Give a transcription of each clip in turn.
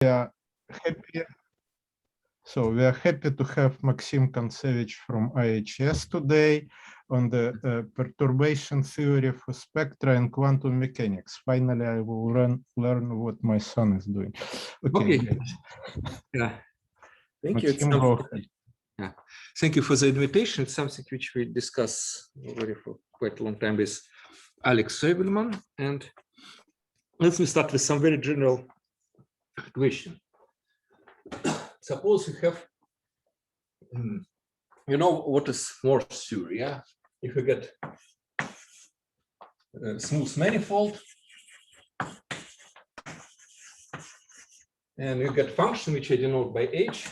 are happy. So we are happy to have Maxim Kontsevich from IHES today on the perturbation theory for spectra and quantum mechanics. Finally, I will learn what my son is doing. Okay. Yeah. Thank Maxim, you. go ahead. Yeah. Thank you for the invitation. It's something which we discuss already for quite a long time with A.Soibelman. And let me start with some very general question. Suppose you have, you know what is Morse theory, yeah? If you get a smooth manifold and you get function which I denote by H,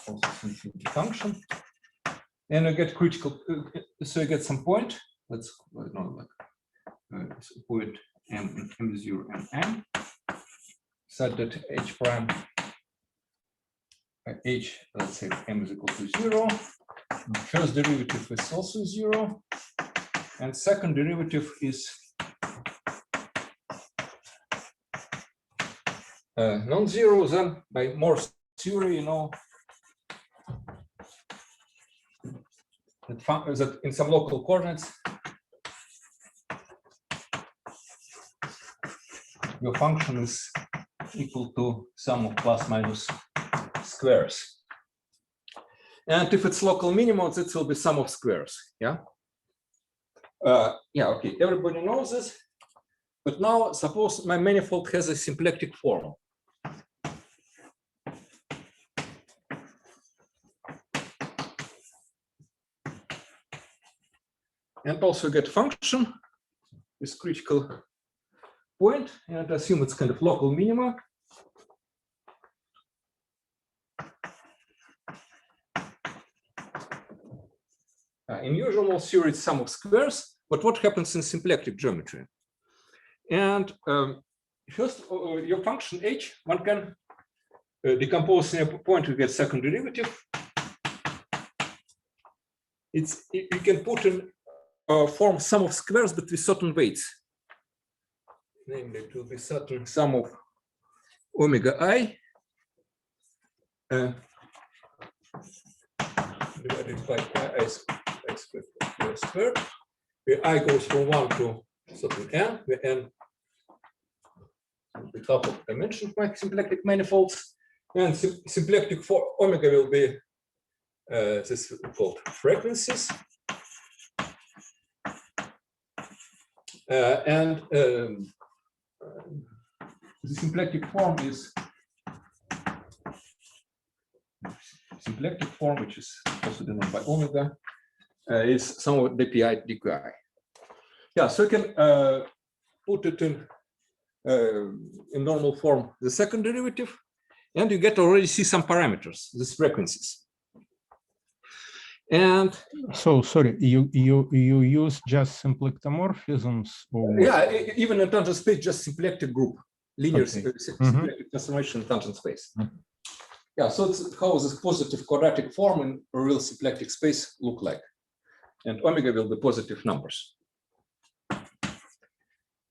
also function, and you get critical, so you get some point, let's not like point m0 and n, such that h prime h, let's say m is equal to 0. First derivative is also 0, and second derivative is non-zero. Then by Morse theory, you know that in some local coordinates your function is equal to sum of plus minus squares. And if it's local minimum, it will be sum of squares. Yeah. Yeah. Okay. Everybody knows this. But now, suppose my manifold has a symplectic form. And also get function with critical point, and assume it's kind of local minima. In usual theory, it's sum of squares, but what happens in symplectic geometry? And first, your function h, one can decompose in a point, you get second derivative. You can put in form sum of squares, but with certain weights. Namely, it will be certain sum of omega I divided by I squared, where I goes from 1 to certain n, where n will be half of dimension of my symplectic manifolds, and symplectic for omega will be this called frequencies. And the symplectic form is symplectic form, which is also denoted by omega, is somewhat dpi dqi. Yeah, so you can put it in normal form, the second derivative, and you get already see some parameters, these frequencies. And so sorry, you use just symplectomorphisms, or yeah, even in tangent space, just symplectic group, linear okay. symplectic transformation in tangent space. Yeah, so it's how this positive quadratic form in a real symplectic space look like, and omega will be positive numbers.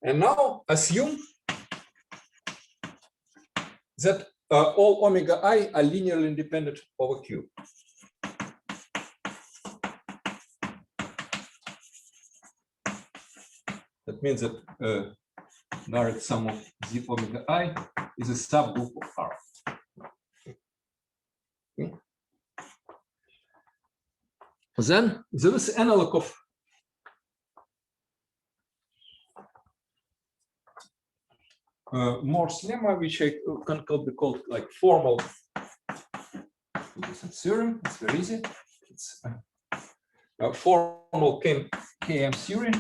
And now assume that all omega I are linearly independent over Q. That means that direct sum of z omega I is a subgroup of R. Okay. Then there is analog of Morse lemma, which I can be called like formal theorem. It's very easy. It's a formal KM theory.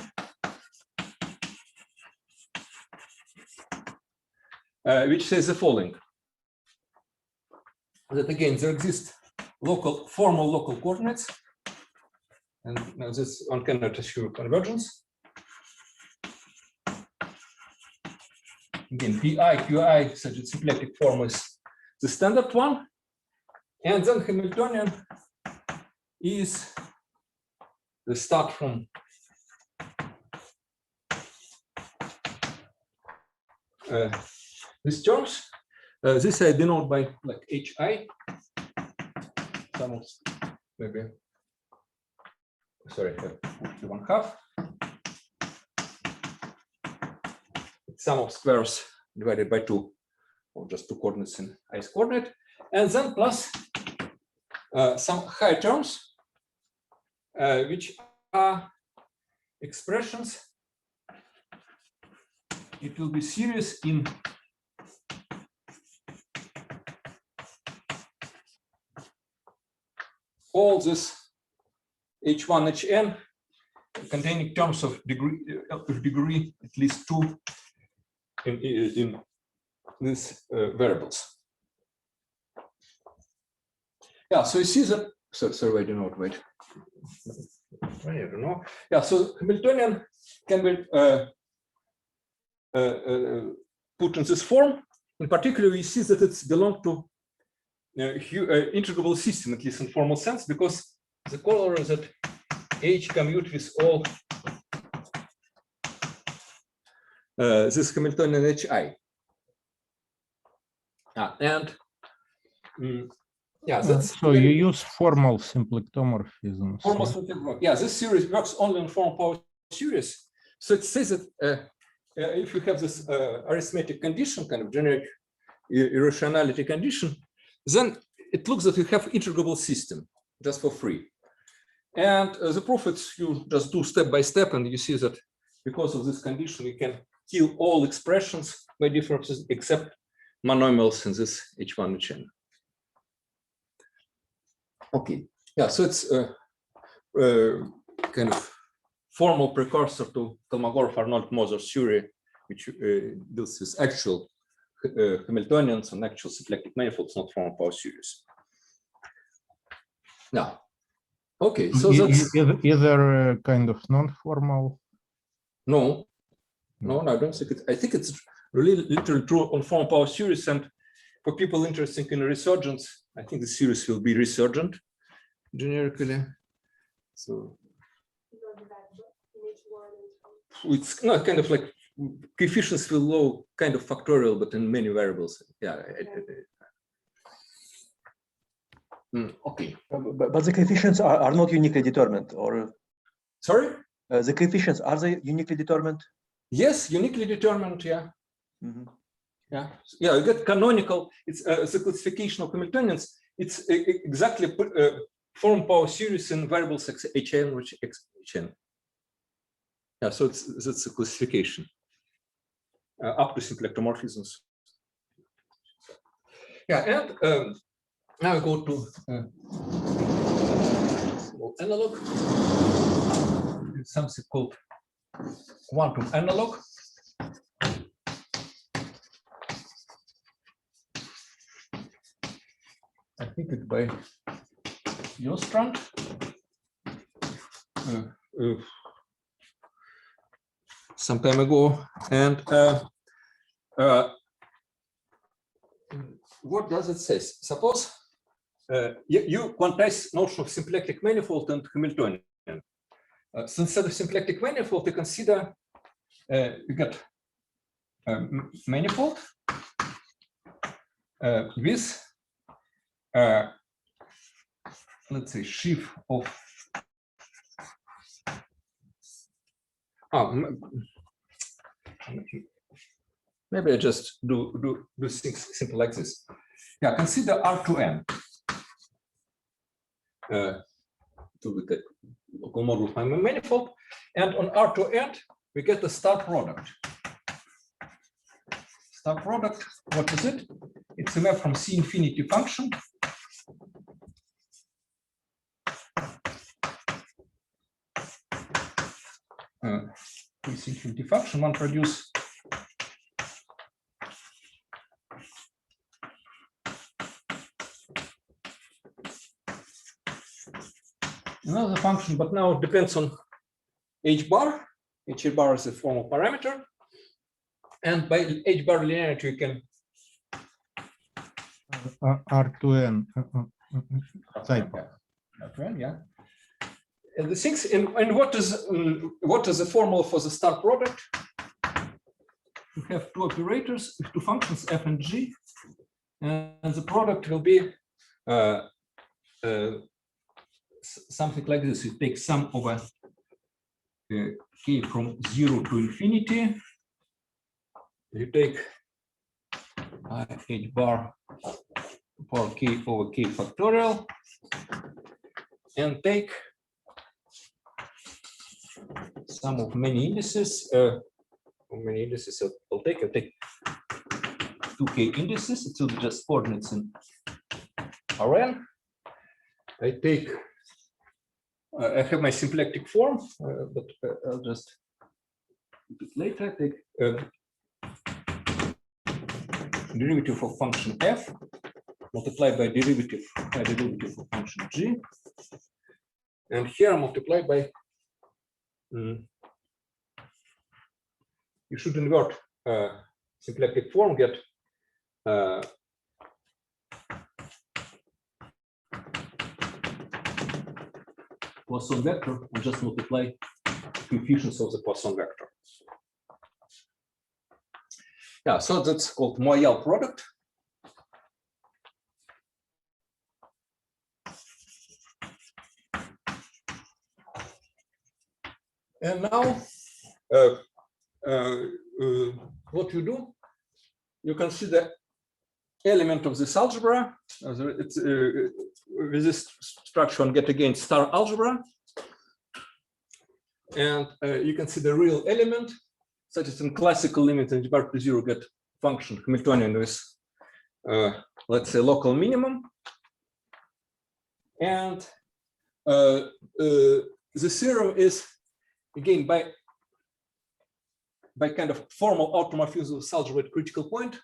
Which says the following: that again there exist formal local coordinates, and now this one cannot assure convergence. Again, pi qi such a symplectic form is the standard one, and then Hamiltonian is the start from these terms. This I denote by like HI. Some of maybe. Sorry, 1/2. Sum of squares divided by 2, or just 2 coordinates in ith coordinate, and then plus some high terms, which are expressions. It will be series in all this H1, Hn containing terms of degree at least 2 in these variables. Yeah, so you see that. Sorry, I don't know. Wait. I don't know. Yeah, so Hamiltonian can be put in this form. In particular, we see that it's belong to integrable system, at least in formal sense, because the corollary is that H commute with all this Hamiltonian Hi. Yeah, that's so you use formal symplectomorphisms. Formal symplectomorphism. Yeah, this series works only in formal power series. So it says that if you have this arithmetic condition, kind of generic irrationality condition, then it looks that you have integrable system just for free. And the profits you just do step by step, and you see that because of this condition, you can kill all expressions by differences except monomials in this H1, Hn. Okay, yeah, so it's kind of formal precursor to Kolmogorov-Arnold-Moser's theory, which deals with actual Hamiltonians and actual symplectic manifolds, not formal power series. Now, okay, so that's either a kind of non-formal. No, I don't think it. I think it's really literally true on formal power series, and for people interested in resurgence, I think the series will be resurgent generically. So it's not kind of like coefficients will low kind of factorial, but in many variables. Yeah. Okay. But the coefficients are not uniquely determined, or sorry? The coefficients, are they uniquely determined? Yes, uniquely determined. Yeah. Mm-hmm. Yeah. You get canonical. It's the classification of Hamiltonians. It's exactly form power series in variables Hn, which Hn. Yeah. So that's a classification up to symplectomorphisms. Yeah, and now I go to analog. Something called quantum analog. I think it's by Jostrand. Some time ago, and what does it say? Suppose you quantize notion of symplectic manifold and Hamiltonian. So instead of symplectic manifold, you consider you get manifold with let's say sheaf of maybe I just do things simple like this. Yeah, consider R2n to look at local model of my manifold, and on R2n we get the star product. Star product, what is it? It's a map from C infinity function C infinity function. One produce another function, but now it depends on h bar. H bar is a formal parameter, and by h bar linearity you can R2n type. R2n, yeah. And the things, and what is the formula for the star product? you have two operators with two functions f and g, and the product will be something like this. You take sum over k from 0 to infinity. You take h bar power k over k factorial, and take sum of many indices. I'll take 2k indices. It will be just coordinates in Rn. I take. I have my symplectic form, but I'll just keep it later. I take derivative of function f multiplied by derivative of function g, and here multiplied by. You should invert symplectic form, get Poisson vector, and just multiply coefficients of the Poisson vector. Yeah, so that's called Moyal product. And now, what you do, you consider element of this algebra. It's with this structure and get again star algebra, and you consider real element, such as in classical limit and hbar to 0 get function Hamiltonian with let's say local minimum, and the theorem is again by kind of formal automorphism of algebra at critical point,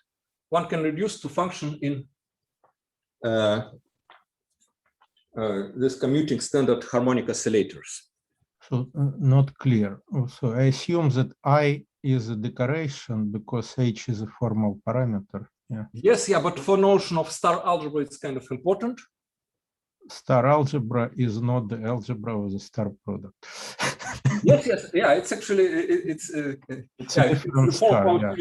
one can reduce to function in this commuting standard harmonic oscillators. So not clear. Also, I assume that I is a decoration because H is a formal parameter. Yeah. Yes, yeah, but for notion of star algebra, it's kind of important. Star algebra is not the algebra of the star product. Yes, yes, yeah. It's actually it's a different star. Yeah.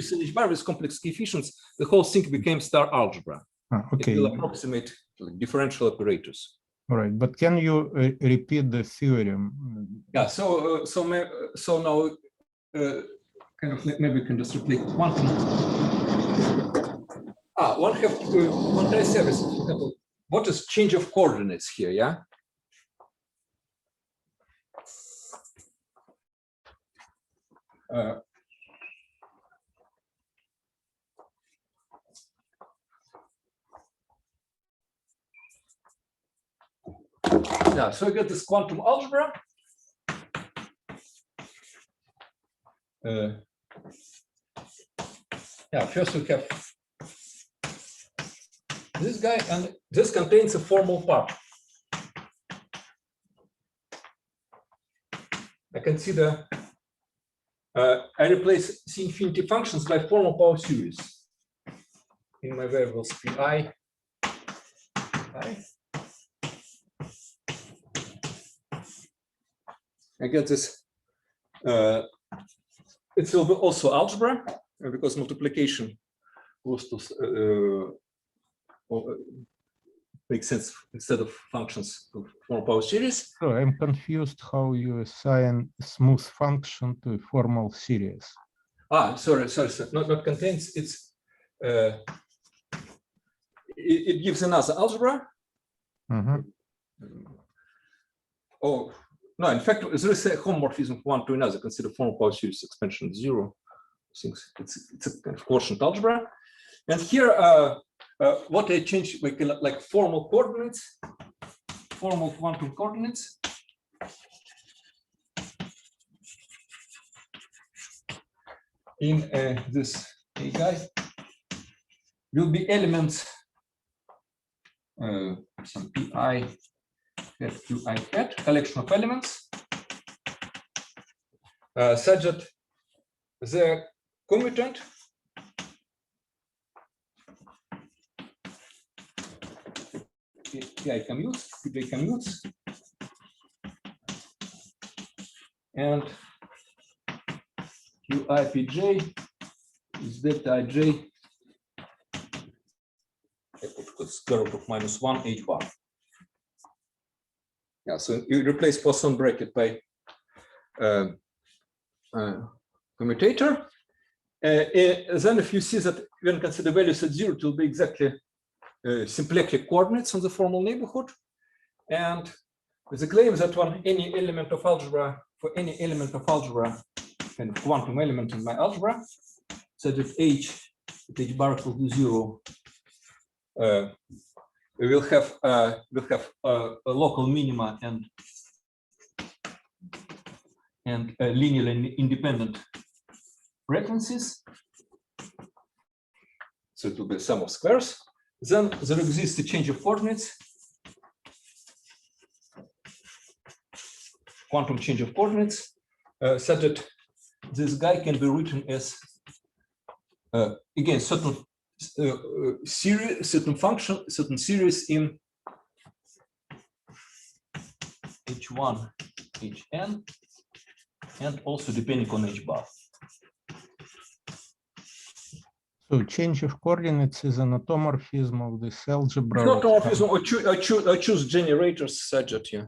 With complex coefficients, the whole thing became star algebra. Okay. It will approximate like, differential operators. All right, but can you repeat the theorem? Yeah. So now kind of maybe we can just replace quantum. One tries service. What is change of coordinates here? Yeah. Yeah, so I get this quantum algebra. Yeah, first we have this guy, and this contains a formal part. I consider I replace C infinity functions by formal power series in my variables pi. I get this. It will be also algebra because multiplication goes to makes sense instead of functions of formal power series. So I'm confused how you assign a smooth function to a formal series. Sorry. Not contains. It's it gives another algebra. Oh no! In fact, there is a homomorphism of one to another. Consider formal power series expansion 0. Things it's a kind of quotient algebra, and here what I change like formal coordinates, formal quantum coordinates. In this guy will be elements some pi hat qi hat collection of elements such that the commutant pi commutes, qj commutes, and qi pj is delta ij. I put square root of -1 h bar. Yeah, so you replace Poisson bracket by commutator. Then if you see that when you consider values at 0, it will be exactly symplectic coordinates on the formal neighborhood. And the claim that on any element of algebra, for any element of algebra, kind of quantum element in my algebra, so that h bar equal to 0, we will have a local minima and linearly independent references. So it will be the sum of squares. Then there exists a change of coordinates, quantum change of coordinates, so that this guy can be written as again certain series, certain function, certain series in h1, hn, and also depending on h bar. So change of coordinates is an automorphism of this algebra. It's not automorphism. I choose generators such that, yeah.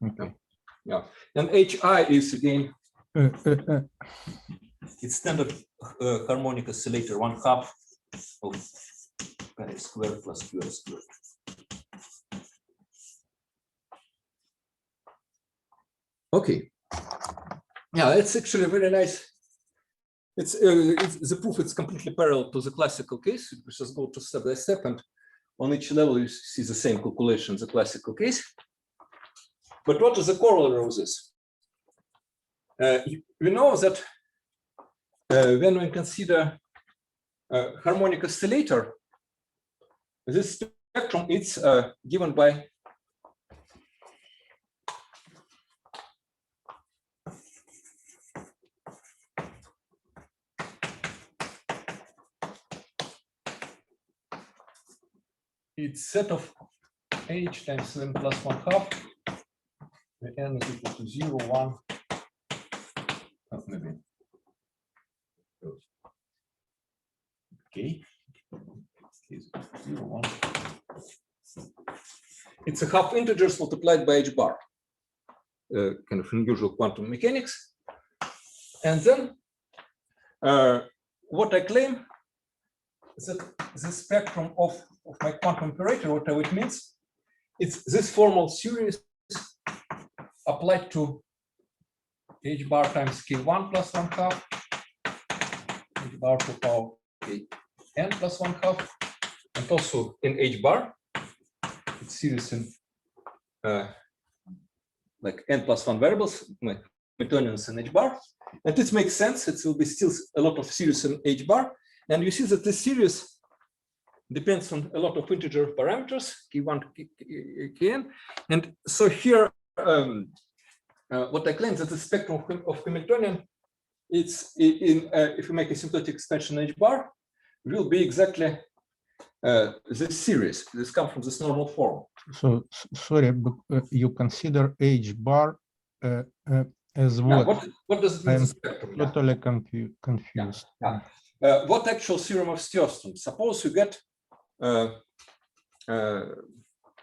Okay. Yeah. And hi is again it's standard harmonic oscillator, 1/2 of pi squared plus q squared. Okay. Yeah, it's actually very nice. It's the proof. It's completely parallel to the classical case. We just go to step by step, and on each level you see the same calculation, the classical case. But what is the corollary of this? We know that when we consider harmonic oscillator, this spectrum is given by its set of h times n plus 1/2. The n is equal to 0, 1. Oh, maybe. Okay. 0, 1. It's a half integers multiplied by h bar. Kind of unusual quantum mechanics. And then what I claim is that the spectrum of my quantum operator, whatever it means, it's this formal series applied to h bar times k1 plus 1/2, h bar to power kn plus 1/2, and also in h bar, it's series in like n plus 1 variables, like Hamiltonians in h bar. And this makes sense. It will be still a lot of series in h bar. And you see that this series depends on a lot of integer parameters, k1, kn. And so here, what I claim that the spectrum of Hamiltonian, it's if you make a asymptotic expansion h bar, will be exactly this series. This comes from this normal form. So sorry, but you consider h bar as what? What does it mean? I'm Spectrum? totally confused. Yeah. What actual theorem of Stirling? Suppose you get,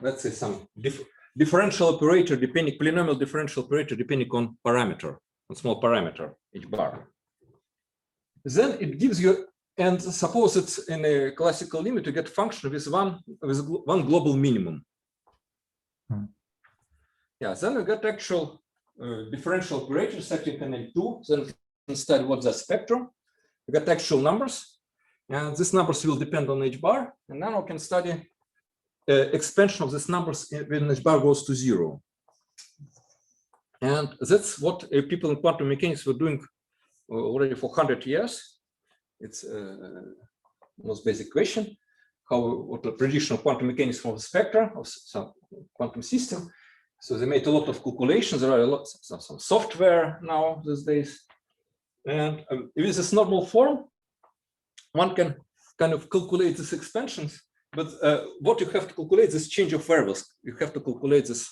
let's say, some differential operator depending, polynomial differential operator depending on parameter, on small parameter, h bar. Then it gives you, and suppose it's in a classical limit, you get function with one global minimum. Yeah, then we get actual differential operator setting in L2. Then we can study what's the spectrum. We got actual numbers, and these numbers will depend on h bar. And now we can study expansion of these numbers when h bar goes to 0. And that's what people in quantum mechanics were doing already for 100 years. It's most basic question: what the prediction of quantum mechanics from the spectra of some quantum system. So they made a lot of calculations. There are some software now these days. And with this normal form, one can kind of calculate these expansions. But what you have to calculate is change of variables. You have to calculate this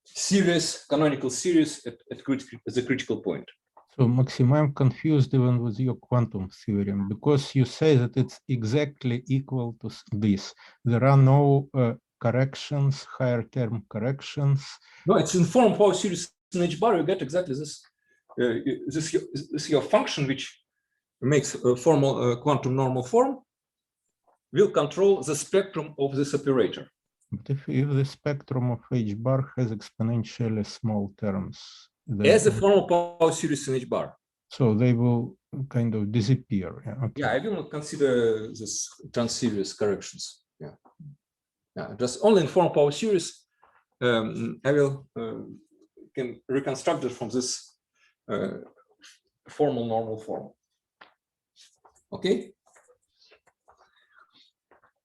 series, canonical series at the critical point. So So Maxim, I'm confused even with your quantum theorem, because you say that it's exactly equal to this. There are no corrections, higher term corrections. No, it's in form power series in hbar. You get exactly this. This is your function, which makes a formal quantum normal form, will control the spectrum of this operator. But if the spectrum of hbar has exponentially small terms, As a formal power series in hbar. So they will kind of disappear. Yeah, okay. Yeah, I will not consider this trans-series corrections. Yeah, yeah, just only in formal power series. I will can reconstruct it from this formal normal form. Okay.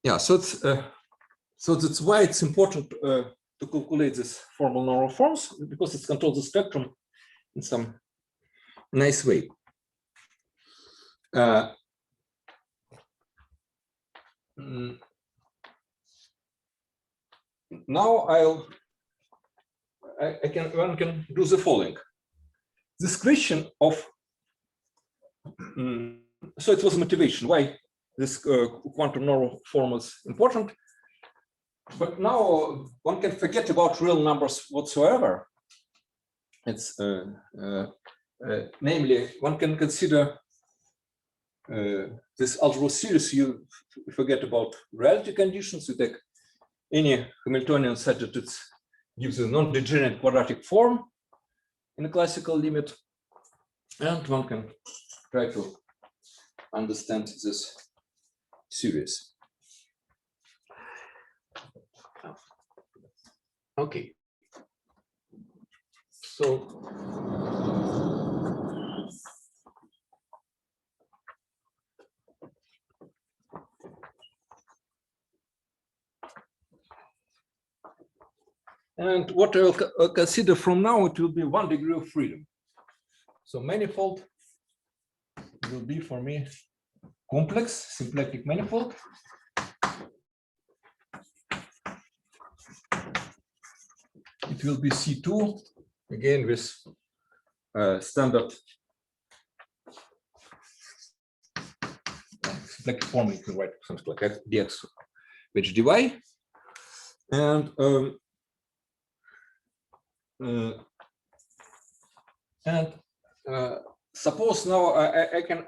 Yeah, so it's so that's why it's important to calculate this formal normal forms, because it controls the spectrum in some nice way. Now one can do the following. This question of so it was motivation why this quantum normal form is important. But now one can forget about real numbers whatsoever. It's namely, one can consider this algebra series. You forget about reality conditions. You take any Hamiltonian such that it gives a non-degenerate quadratic form in a classical limit, and one can try to understand this series. Okay. So and what I'll consider from now, it will be 1 degree of freedom. So manifold will be for me complex symplectic manifold. It will be C2 again with standard symplectic form. You can write something like dx which dy, and suppose now I can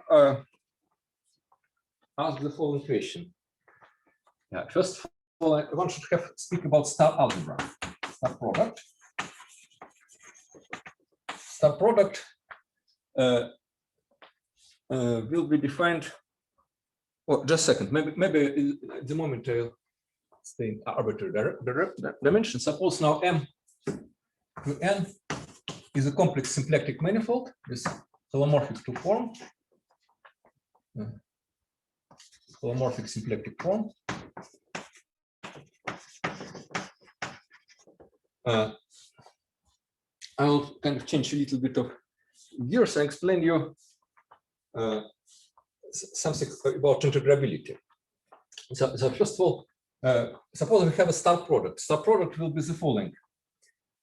ask the following question. Yeah, first of all, one should speak about star algebra. Star product. Star product will be defined. Oh, just a second. Maybe at the moment I'll stay in arbitrary dimension. Suppose now M to N is a complex symplectic manifold with holomorphic to form. Holomorphic symplectic form. I'll kind of change a little bit of gears and explain you something about integrability. So first of all, suppose we have a star product. Star product will be the following.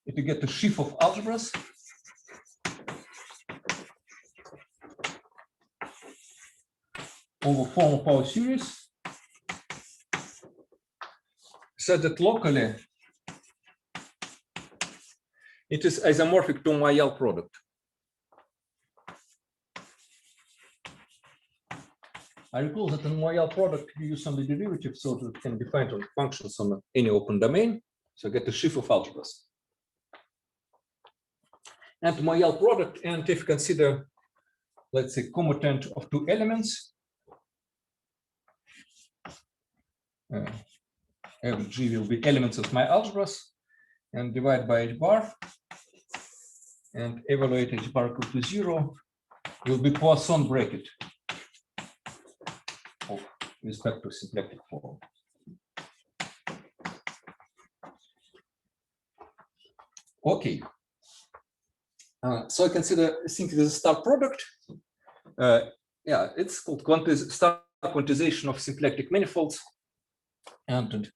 If you get a sheaf of algebras over formal power series, so that locally it is isomorphic to my L product. I recall that in my L product you use some derivative so that it can be defined on functions on any open domain. So I get a sheaf of algebras. And my L product, and if you consider, let's say, commutant of two elements, G will be elements of my algebras, and divide by H bar, and evaluate H bar equal to 0, will be Poisson bracket of respect to symplectic form. Okay. So I consider think this is a star product. Yeah, it's called star quantization of symplectic manifolds, and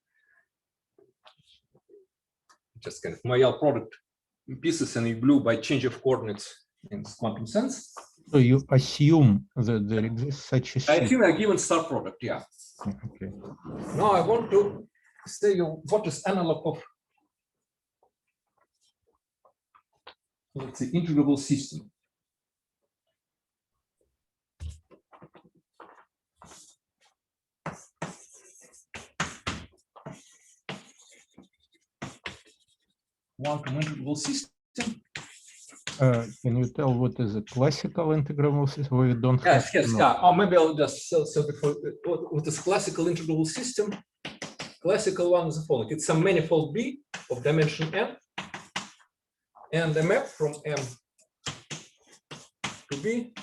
just kind of my L product pieces in blue by change of coordinates in quantum sense. So you assume that there exists such a I sheaf. assume a given star product, yeah. Okay. Now I want to say you what is analog of, let's say, integrable system. Quantum integrable system. Can you tell what is a classical integrable system? We don't have Yes, to yes, know. yeah. Or maybe I'll just so before what is classical integrable system? Classical one is the following. It's a manifold B of dimension n, and a map from M to B.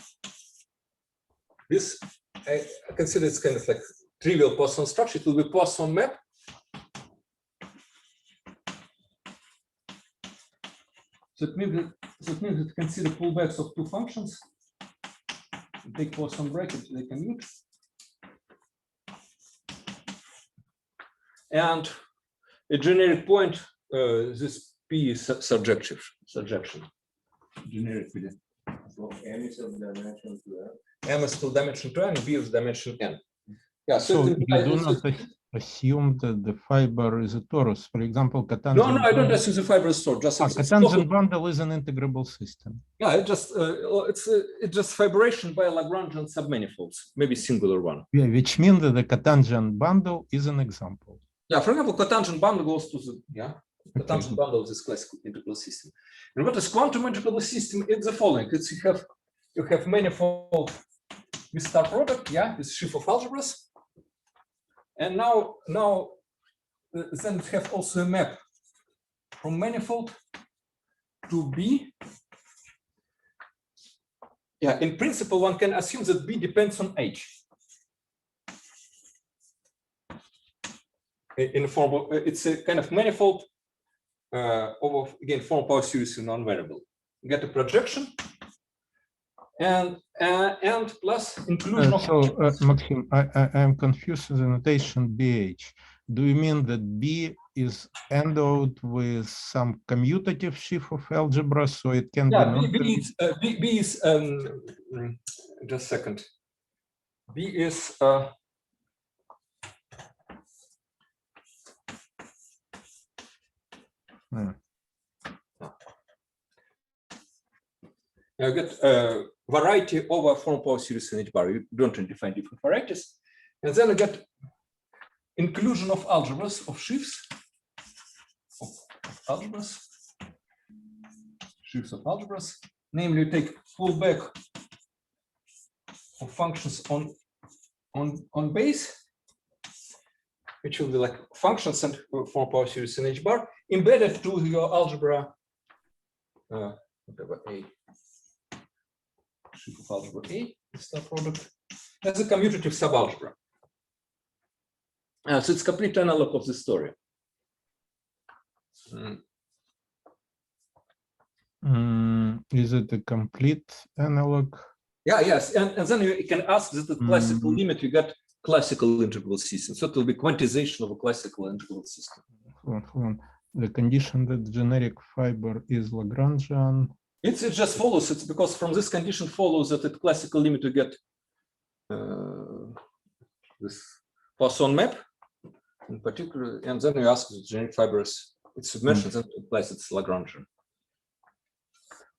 This I consider it's kind of like trivial Poisson structure. It will be Poisson map. So it means that consider pullbacks of two functions. Take Poisson bracket, they commute. And a generic point, this P is surjection. Generically. So M is of dimension to N. M is still dimension to N, B is dimension N. Yeah, So it you implies do also- not assume that the fiber is a torus. For example, cotangent. No, I don't assume the fiber is stored. Just it's Cotangent also- bundle is an integrable system. yeah, it's just fibration by Lagrangian submanifolds, maybe singular one. Yeah, which means that the cotangent bundle is an example. Yeah, for example, cotangent bundle goes to the Okay. cotangent bundle of this classical integral system. And what is quantum integrable system? It's the following. It's you have manifold with star product, with sheaf of algebras, and now then we have also a map from manifold to B. Yeah, in principle, one can assume that B depends on H. In the form of it's a kind of manifold over again form power series in non-variable. You get a projection and plus inclusion of. Maxim, I'm confused with the notation BH. Do you mean that B is endowed with some commutative sheaf of algebra, so it can be B is just a second. B is you get a variety over form power series in hbar. You don't define different varieties, and then you get inclusion of algebras of sheaves of algebras. Namely, you take fullback of functions on base, which will be like functions and form power series in hbar embedded to your algebra. Whatever A. Sheaf of algebra A, star product, as a commutative subalgebra. So it's complete analog of the story. Is it a complete analog? Yeah, yes, and then you can ask that the classical limit, you get classical integral system. So it will be quantization of a classical integral system. Hold on. The condition that generic fiber is Lagrangian. It just follows. It's because from this condition follows that at classical limit you get this Poisson map in particular, and then you ask the generic fibers its submersions and implies it's Lagrangian.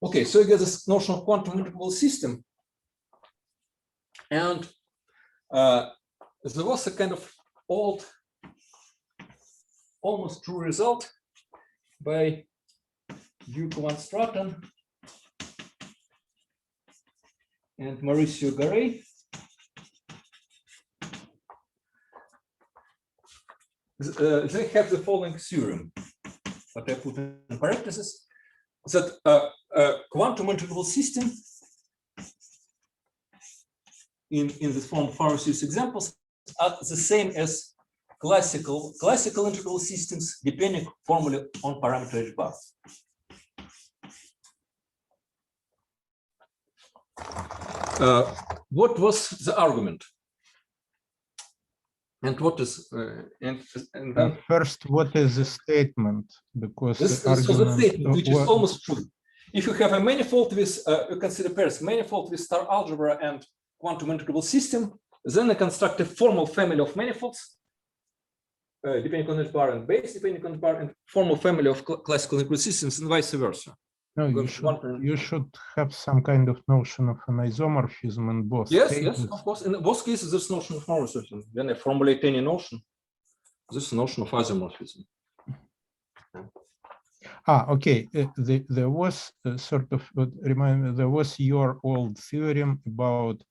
Okay, so you get this notion of quantum integrable system, and there was a kind of old, almost true result by Duke van Straten and Mauricio Garay. They have the following theorem, but I put in parentheses, that quantum integrable system in the form of Fourier series examples are the same as classical integral systems depending formally on parameter hbar. What was the argument? And what is and then First, what is the statement? Because this the is the argument statement, which is almost true. if you have a manifold with, you consider pairs manifold with star algebra and quantum integrable system, then I construct a formal family of manifolds, depending on hbar and base, depending on hbar, and formal family of classical integrable systems, and vice versa. No, you should have some kind of notion of an isomorphism in both Yes, cases. yes, of course. In both cases, there's notion of isomorphism. When I formulate any notion, this notion of isomorphism. Okay. There was sort of, remind me, there was your old theorem about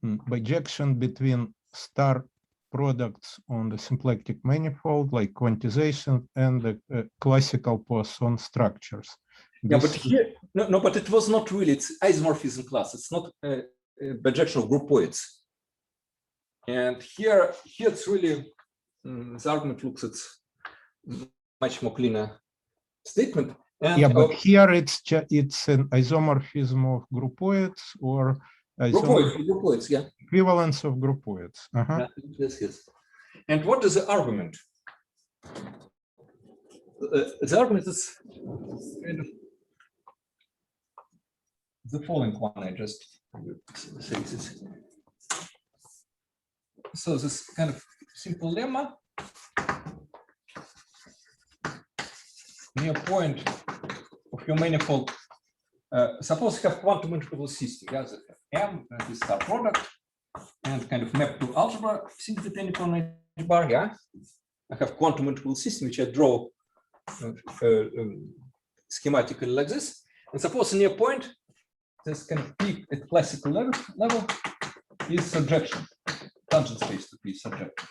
bijection between star products on the symplectic manifold, like quantization, and the classical Poisson structures. Yeah, but here, no, but it was not really, it's isomorphism class. It's not a bijection of groupoids. And here it's really, the argument looks at much more cleaner statement. And, yeah, but here it's an isomorphism of groupoids or groupoids, yeah. Equivalence of groupoids. Yeah, yes, yes. And what is the argument? The argument is kind of the following one. I just say this. So this kind of simple lemma near point of your manifold. Suppose you have quantum integrable system. Yeah, that have M and this star product and kind of map to algebra, since depending on hbar. Yeah, I have quantum integrable system which I draw schematically like this. And suppose near point, this kind of peak at classical level is surjection. Tangent space to be surjective.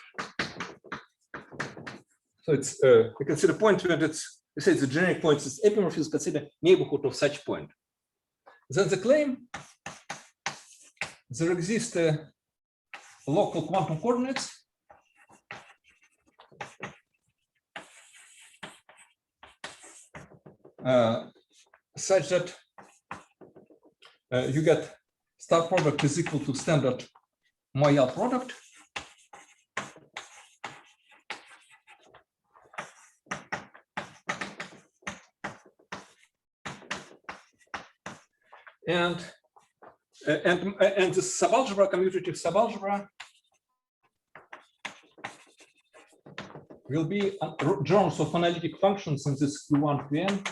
So it's we consider point when it's, we say the generic point is epimorphism, consider neighborhood of such point. Then the claim there exists local quantum coordinates such that you get star product is equal to standard Moyal product. And the subalgebra, commutative subalgebra, will be germs of analytic functions in this Q1 Qn,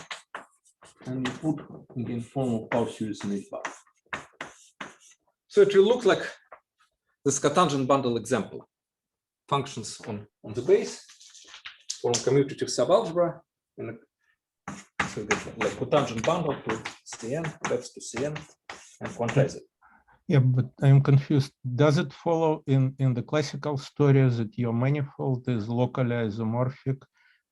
and you put in form of power series in hbar. So it will look like this cotangent bundle example. Functions on the base from commutative subalgebra, and so you get like cotangent bundle to Cn, that's to Cn, and quantize it. Yeah, but I'm confused. Does it follow in the classical story that your manifold is locally isomorphic?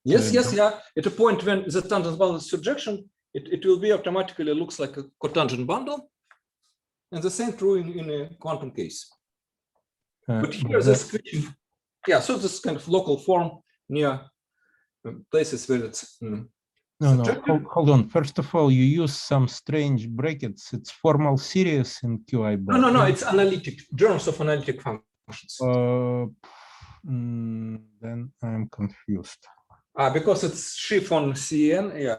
Yes, yes, yeah. At a point when the tangent bundle is surjection, it will be automatically looks like a cotangent bundle, and the same true in a quantum case. But here this question, yeah, so this kind of local form near places where it's no, hold on. First of all, you use some strange brackets. It's formal series in QI bar. No, it's analytic, germs of analytic functions. Then I'm confused. Because it's sheaf on Cn, yeah.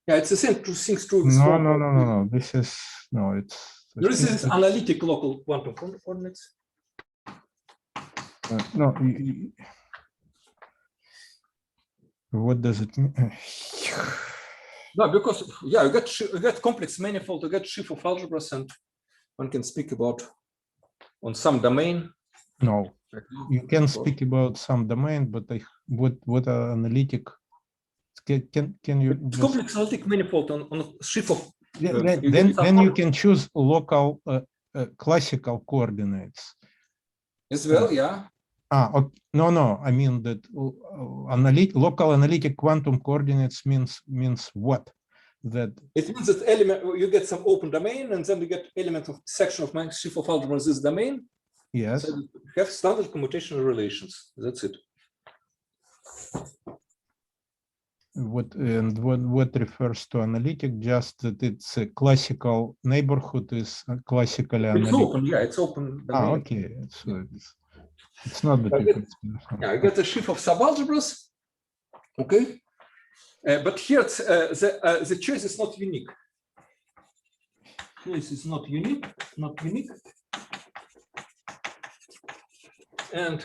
Yeah, it's the same two things true. No. This is, no, it's. This is analytic local quantum coordinates. No. What does it mean? No, because yeah, you get complex manifold, you get sheaf of algebras, and one can speak about on some domain. No, you can speak about some domain, but what are analytic? Can you? Just... Complex analytic manifold on sheaf of. Then you can choose local classical coordinates as well. Yeah. Okay. No. I mean that local analytic quantum coordinates means what? That it means that element you get some open domain, and then you get element of section of my sheaf of algebra this domain. Yes. So you have standard commutational relations. That's it. What refers to analytic? Just that it's a classical neighborhood is classically analytic. It's open. Yeah, it's open domain. Okay. It's not that you can. Yeah, I get a sheaf of subalgebras. Okay. But here the choice is not unique. Choice is not unique, And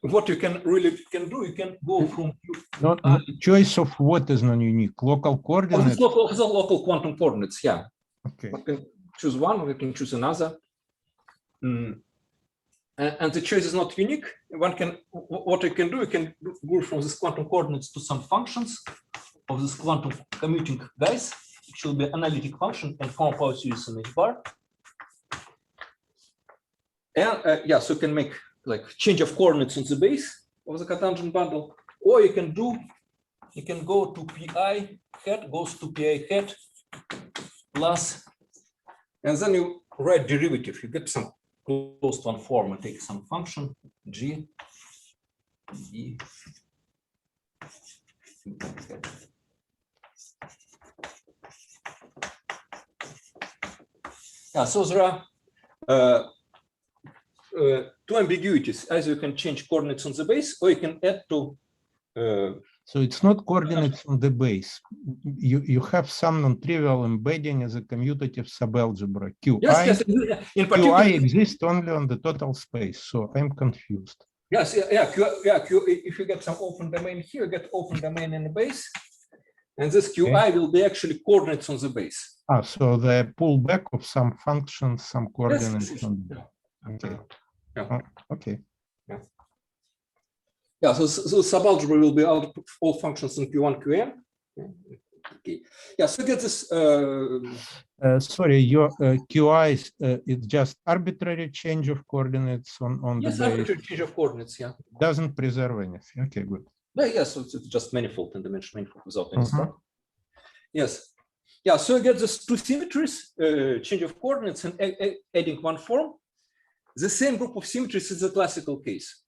what you can really do, you can go from Not choice of what is non-unique? Local coordinates? the local quantum coordinates, yeah. Okay. We can choose one, we can choose another. And the choice is not unique. What you can do, you can go from these quantum coordinates to some functions of this quantum commuting guys, which will be analytic function and form power series in hbar. And so you can make like change of coordinates on the base of the cotangent bundle, or you can go to pi hat goes to pi hat plus, and then you write derivative. You get some closed one form and take some function g d. So there are two ambiguities. Either you can change coordinates on the base, or you can add to. So it's not coordinates on the base. You have some non-trivial embedding as a commutative subalgebra. Qi, Yes. In particular, Qi exists only on the total space. So I'm confused. Yes, Q, if you get some open domain here, you get open domain in the base, and this Qi will be actually coordinates on the base. So the pullback of some functions, some coordinates. Yes. Okay. Yeah. Okay. So subalgebra will be out of all functions in Q1, Qn. Okay. So get this. Sorry, your Qi is it's just arbitrary change of coordinates on the base. Arbitrary change of coordinates. Yeah. Doesn't preserve anything. Okay, good. So it's just manifold in dimension manifold without any structure. Yes. So you get these two symmetries, change of coordinates and adding one form. The same group of symmetries is the classical case.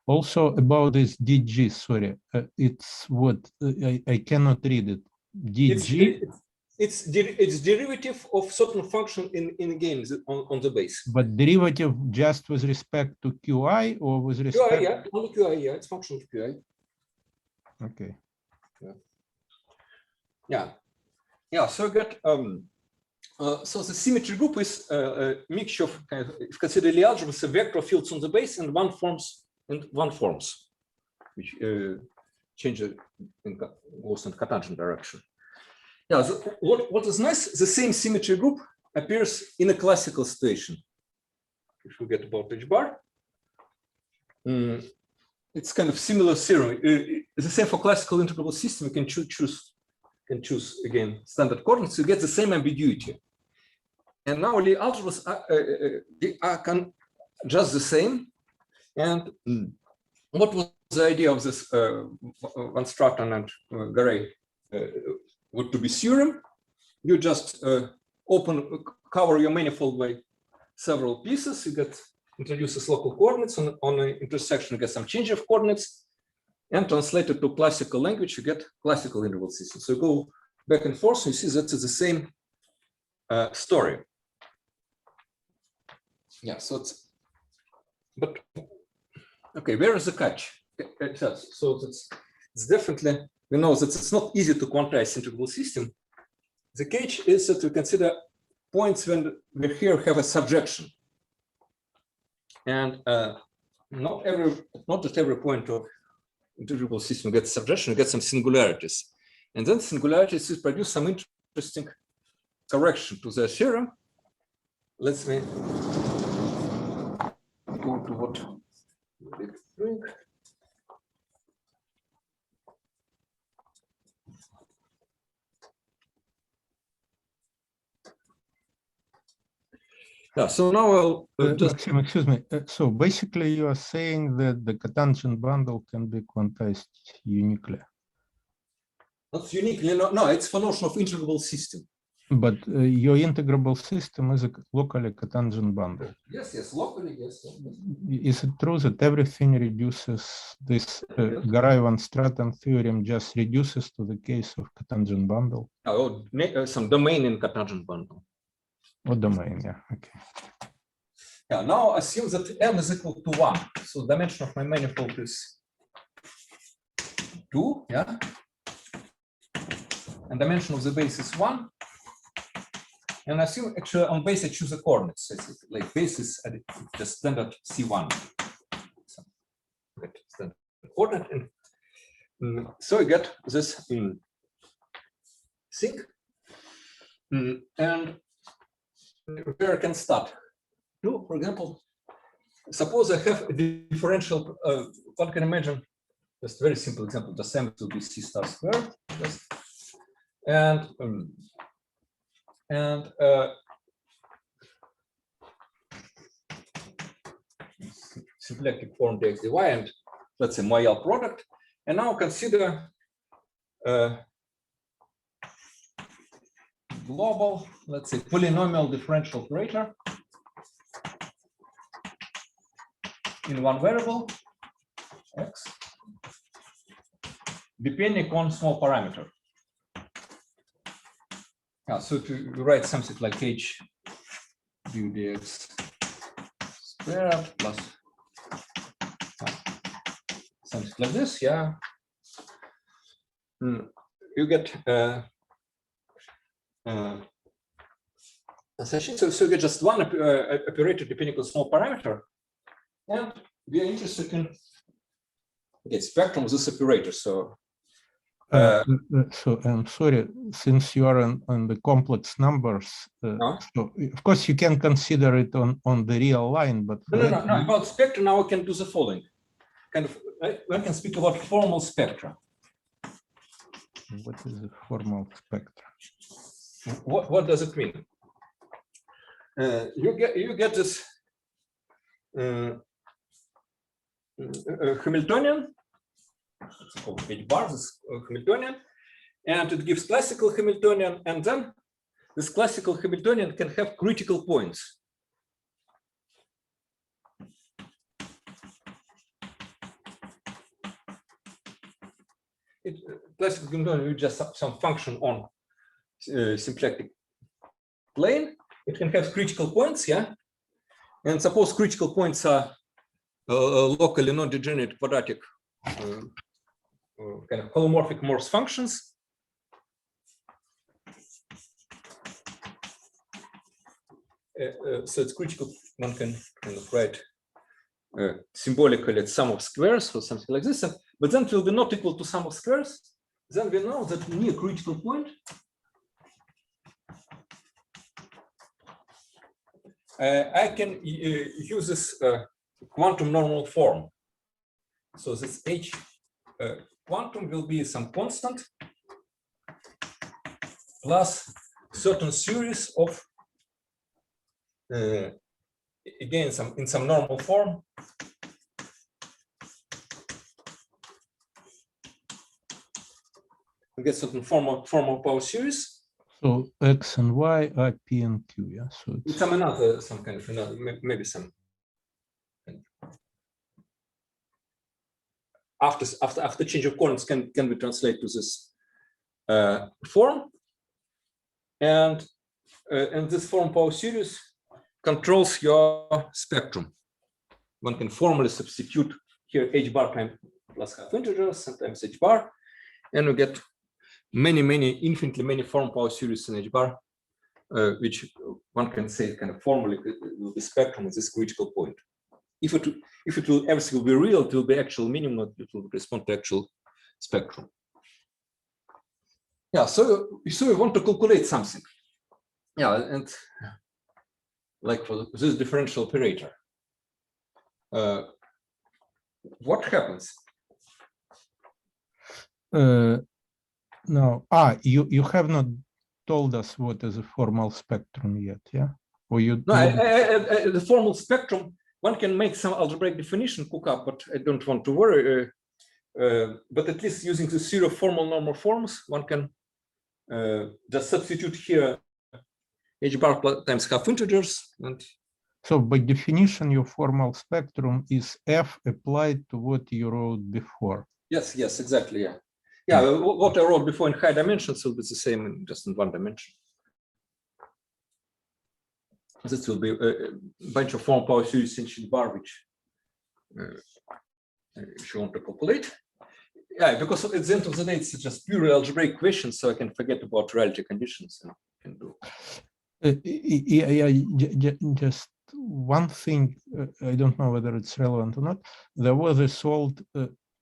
Also about this dg, sorry, it's what I cannot read it. Dg. It's derivative of certain function in games on the base. But derivative just with respect to Qi or with respect? Qi, yeah, only Qi, yeah, it's function of Qi. Okay. So you get so the symmetry group is a mixture of if consider Lie algebra, it's a vector of fields on the base and one forms, which change in goes in cotangent direction. What is nice, the same symmetry group appears in a classical situation. If we get about hbar, it's kind of similar theorem. It's the same for classical integrable system. You can choose again standard coordinates. You get the same ambiguity. And now Lie algebras are just the same. And what was the idea of this Van Straten and Garay would to be theorem? You just cover your manifold by several pieces. You get introduces local coordinates on the intersection. You get some change of coordinates, and translate it to classical language. You get classical interval system. So you go back and forth. And you see that it's the same story. So it's but. Okay, where is the catch? So it's definitely, we know that it's not easy to quantize integrable system. The catch is that we consider points when we here have a subjection. And not just every point of integrable system gets subjection, you get some singularities. And then singularities produce some interesting correction to the theorem. Let me go to what drink. So now I'll Maxim, excuse me. So basically you are saying that the cotangent bundle can be quantized uniquely. Not uniquely, no, it's for notion of integrable system. But your integrable system is a locally cotangent bundle. Yes, locally, yes. Is it true that everything reduces this Garay-Van Straten theorem just reduces to the case of cotangent bundle? Some domain in cotangent bundle. Or domain, yeah, okay. Now assume that M is equal to 1. So dimension of my manifold is 2, yeah, and dimension of the base is 1. And I assume actually on base I choose the coordinates. So it's like base is just standard C1. So standard coordinate, and so you get this thing. And where I can start. No, for example, suppose I have a differential. One can imagine just a very simple example. The same to be C star squared, and symplectic form dx dy, and let's say my L product. And now consider global, let's say, polynomial differential operator in one variable x, depending on small parameter. Yeah, so if you write something like h du dx squared plus something like this, yeah, you get so you get just one operator depending on small parameter, and we are interested in spectrum of this operator. So so I'm sorry, since you are on the complex numbers, so of course you can consider it on the real line, but no, about spectra now I can do the following kind of. I can speak about formal spectra. What is the formal spectra? What does it mean? You get this Hamiltonian. It's called hbar, this Hamiltonian, and it gives classical Hamiltonian, and then this classical Hamiltonian can have critical points. Classical Hamiltonian is just some function on symplectic plane. It can have critical points, yeah, and suppose critical points are locally non-degenerate quadratic kind of holomorphic Morse functions. So it's critical. One can kind of write symbolically at sum of squares or something like this, but then it will be not equal to sum of squares. Then we know that near critical point I can use this quantum normal form. So this H quantum will be some constant plus certain series of again in some normal form we get certain formal power series. So x and y are p and q, yeah. So it's some kind of another, maybe some after change of coordinates can be translated to this form, and this form power series controls your spectrum. One can formally substitute here h bar time plus half integers, sometimes h bar, and we get infinitely many form power series in h bar, which one can say kind of formally will be spectrum at this critical point. If it will everything will be real, it will be actual minimum. It will correspond to actual spectrum. Yeah. So we want to calculate something. Yeah, and like for this differential operator, what happens? No, you have not told us what is a formal spectrum yet, yeah? Or you? No, the formal spectrum. One can make some algebraic definition cook up, but I don't want to worry. But at least using the series of formal normal forms, one can just substitute here h bar times half integers. And so by definition, your formal spectrum is f applied to what you wrote before. Yes, exactly. Yeah. What I wrote before in high dimensions will be the same just in one dimension. This will be a bunch of form power series in h bar, which if you want to calculate. Yeah, because at the end of the day, it's just pure algebraic questions, so I can forget about reality conditions and can do. Just one thing, I don't know whether it's relevant or not. There was this old,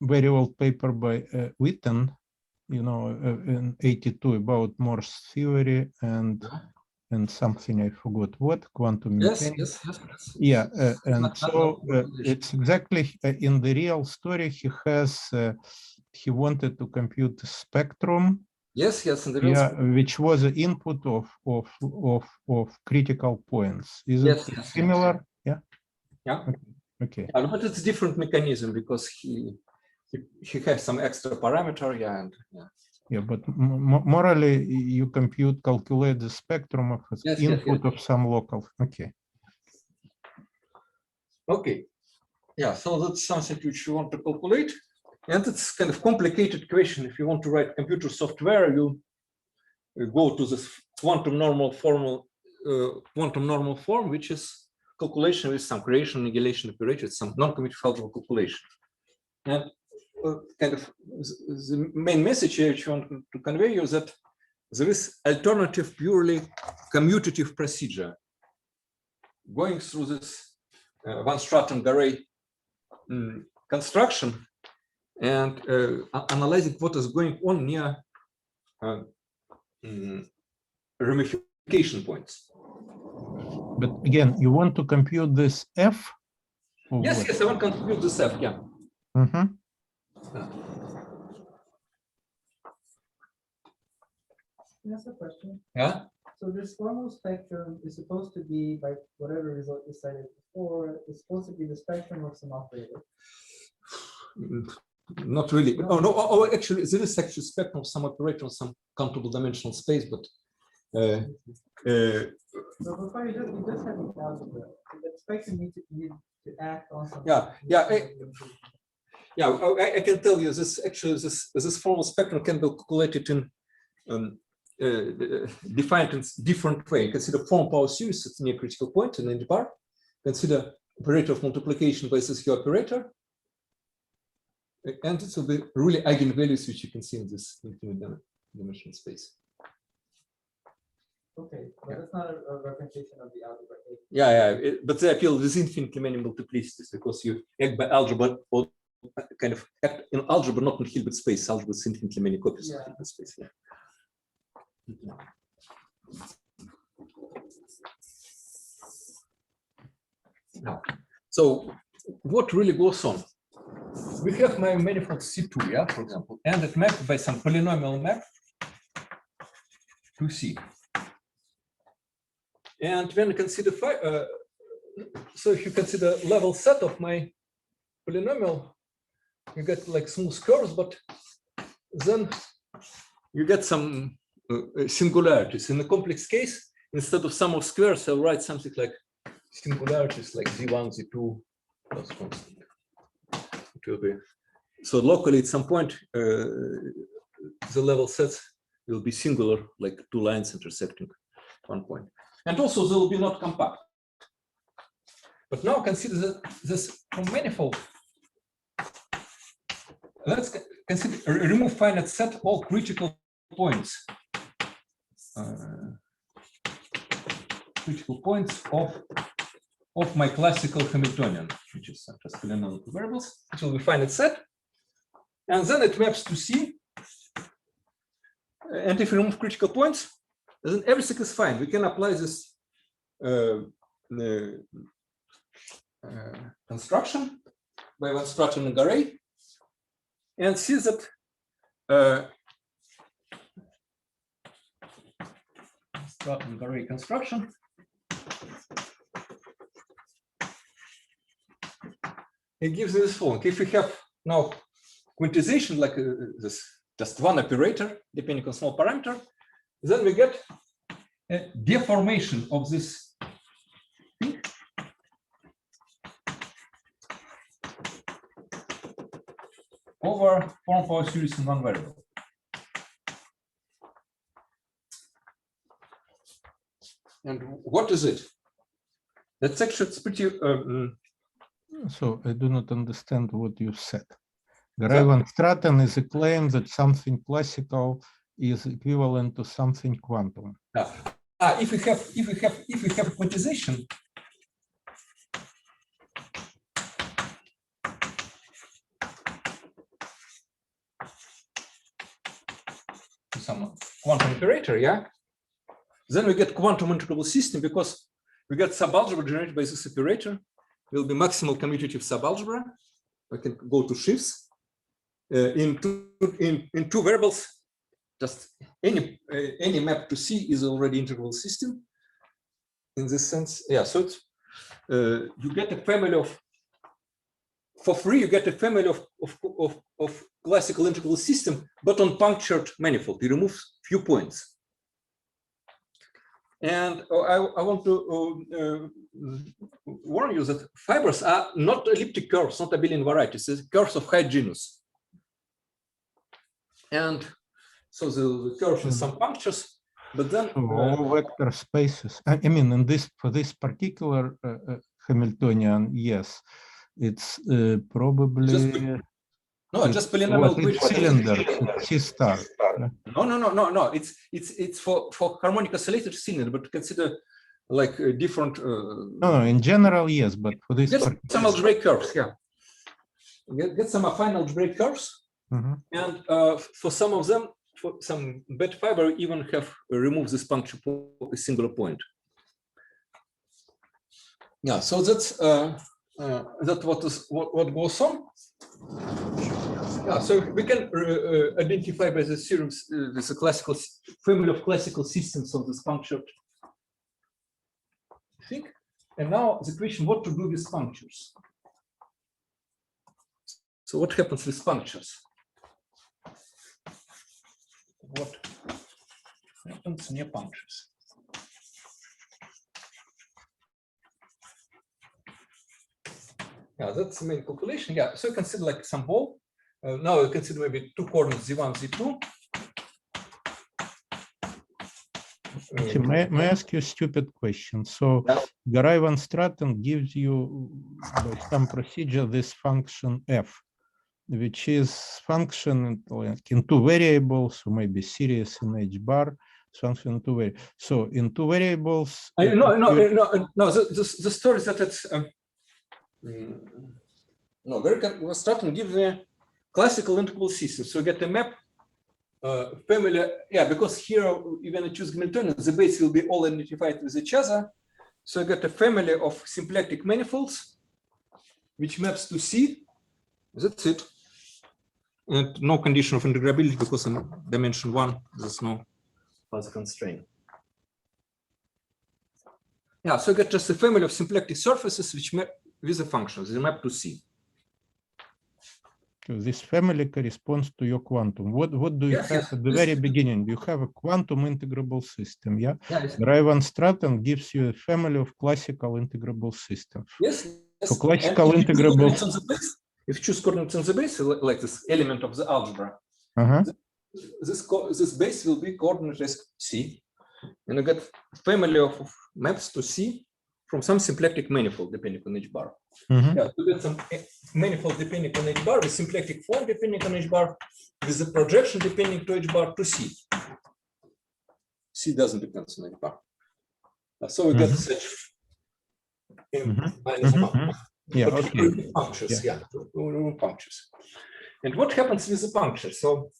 very old paper by Witten, you know, in '82 about Morse theory and something I forgot what, quantum mechanics. Yes. Yeah, and Not so population. it's exactly in the real story. He wanted to compute the spectrum. Yes, in the real story. Which was the input of critical points. Is it similar? Yeah. Okay. Yeah, but it's a different mechanism because he has some extra parameter. Yeah, but morally, you calculate the spectrum of input of some local. Okay. Okay. Yeah, so that's something which you want to calculate. And it's kind of complicated question. If you want to write computer software, you go to this quantum normal form, which is calculation with some creation annihilation operators, some non-commutative algebra calculation. And kind of the main message here which I want to convey you is that there is alternative purely commutative procedure going through this Van Straten array construction and analyzing what is going on near ramification points. But again, you want to compute this f? Yes, I want to compute this f, yeah. That's a question. Yeah. So this formal spectrum is supposed to be, by whatever result you cited before, it's supposed to be the spectrum of some operator. Not really. No. Actually, there is actually spectrum of some operator on some countable dimensional space, but. So before you just have the algebra. The spectrum needs to act on something. I can tell you this. Actually, this formal spectrum can be calculated in. Defined in different way. Consider form power series at near critical point in hbar. Consider operator of multiplication by this operator, and it will be really eigenvalues which you can see in this infinite dimensional space. Okay, but that's not a representation of the algebra. But the appeal is infinitely many multiplicities because you act by algebra or kind of act in algebra, not in Hilbert space. Algebra is infinitely many copies of Hilbert space. Yeah. So what really goes on? We have my manifold C2, for example, and it mapped by some polynomial map to C. And when you consider so if you consider level set of my polynomial, you get like smooth curves, but then you get some singularities. In the complex case, instead of sum of squares, I'll write something like singularities like Z1, Z2 plus constant. It will be so locally at some point the level sets will be singular, like two lines intersecting one point. And also they will be not compact. But now consider this from manifold. Let's consider remove finite set all critical points. Critical points of my classical Hamiltonian, which is just polynomial variables. It will be finite set, and then it maps to C. And if you remove critical points, then everything is fine. We can apply this construction by Van Straten array and see that Straten array construction it gives this form. If we have now quantization like this, just one operator depending on small parameter, then we get a deformation of this thing over form power series in one variable. And what is it? That's actually it's pretty. So I do not understand what you said. Garay-Van-Straten is a claim that something classical is equivalent to something quantum. If we have quantization, some quantum operator, yeah, then we get quantum integrable system because we get subalgebra generated by this operator. Will be maximal commutative subalgebra. We can go to shifts in two variables. Just any map to C is already integral system. In this sense, yeah. So it's, you get a family of, for free, you get a family of classical integral system, but on punctured manifold. You remove few points. And I want to warn you that fibers are not elliptic curves, not abelian varieties. It's curves of high genus. And so the curve has some punctures, but then all vector spaces. I mean, in this for this particular Hamiltonian, yes, it's probably just polynomial it's cylinder, it's C star. No. It's for harmonic oscillator cylinder, but consider like different. No, in general, yes, but for this get some algebraic curves, yeah. Get some affine algebraic curves, and for some of them, for some bad fiber, even have removed this puncture a singular point. Yeah, so that's what goes on. Yeah, so we can identify by the theorems this classical family of classical systems of this punctured thing. And now the question: what to do with punctures? So what happens with punctures? What happens near punctures? Yeah, that's the main calculation. Yeah, so you consider like some ball. Now you consider maybe two coordinates Z1, Z2. May I ask you a stupid question? So Garay-Van-Straten gives you by some procedure this function f, which is function in two variables, or maybe series in hbar, function in two variables. So in two variables. No. The story is that it's no. Garay-Van-Straten gives me classical integral system. So you get a map family, yeah, because here you're going to choose Hamiltonian, the base will be all identified with each other. So you get a family of symplectic manifolds, which maps to C. That's it. And no condition of integrability because in dimension 1, there's no further constraint. Yeah, so you get just a family of symplectic surfaces which map with the functions, they map to C. This family corresponds to your quantum. What do you have at the very beginning? You have a quantum integrable system, yeah? Garay-Van-Straten gives you a family of classical integrable systems. Yes. For classical integrable. If you choose coordinates on the base, like this element of the algebra, this base will be coordinate as C. And you get family of maps to C from some symplectic manifold depending on hbar. Yeah, you get some manifold depending on hbar with symplectic form depending on hbar with the projection depending to hbar to C. C doesn't depend on hbar. So we get such minus 1. Yeah, okay. Punctures, punctures. And what happens with the punctures? So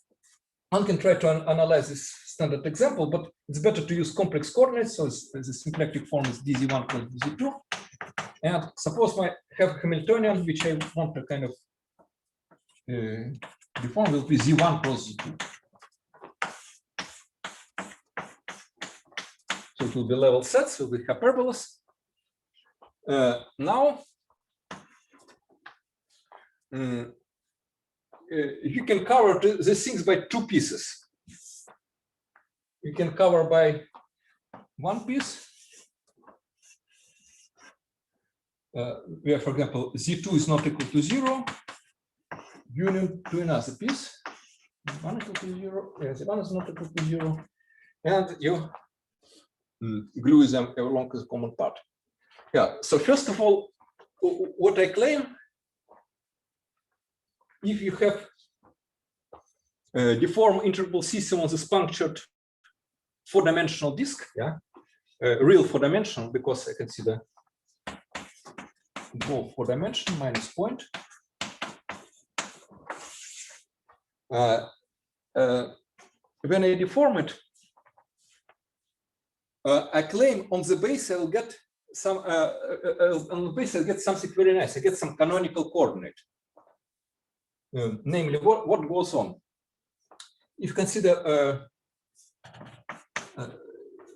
one can try to analyze this standard example, but it's better to use complex coordinates. So the symplectic form is dz1 plus dz2. And suppose I have a Hamiltonian, which I want to kind of deform will be z1 plus z2. So it will be level sets, will be hyperbolas. Now, you can cover these things by two pieces. You can cover by one piece, where, for example, z2 is not equal to 0, union to another piece, 1 equal to 0, yes, 1 is not equal to 0, and you glue them along the common part. Yeah, so first of all, what I claim if you have a deformed integrable system on this punctured four-dimensional disk, yeah, real four-dimensional, because I can see the ball four-dimension minus point. When I deform it, I claim on the base I'll get some on the base I'll get something very nice. I get some canonical coordinate. Namely, what goes on? If you consider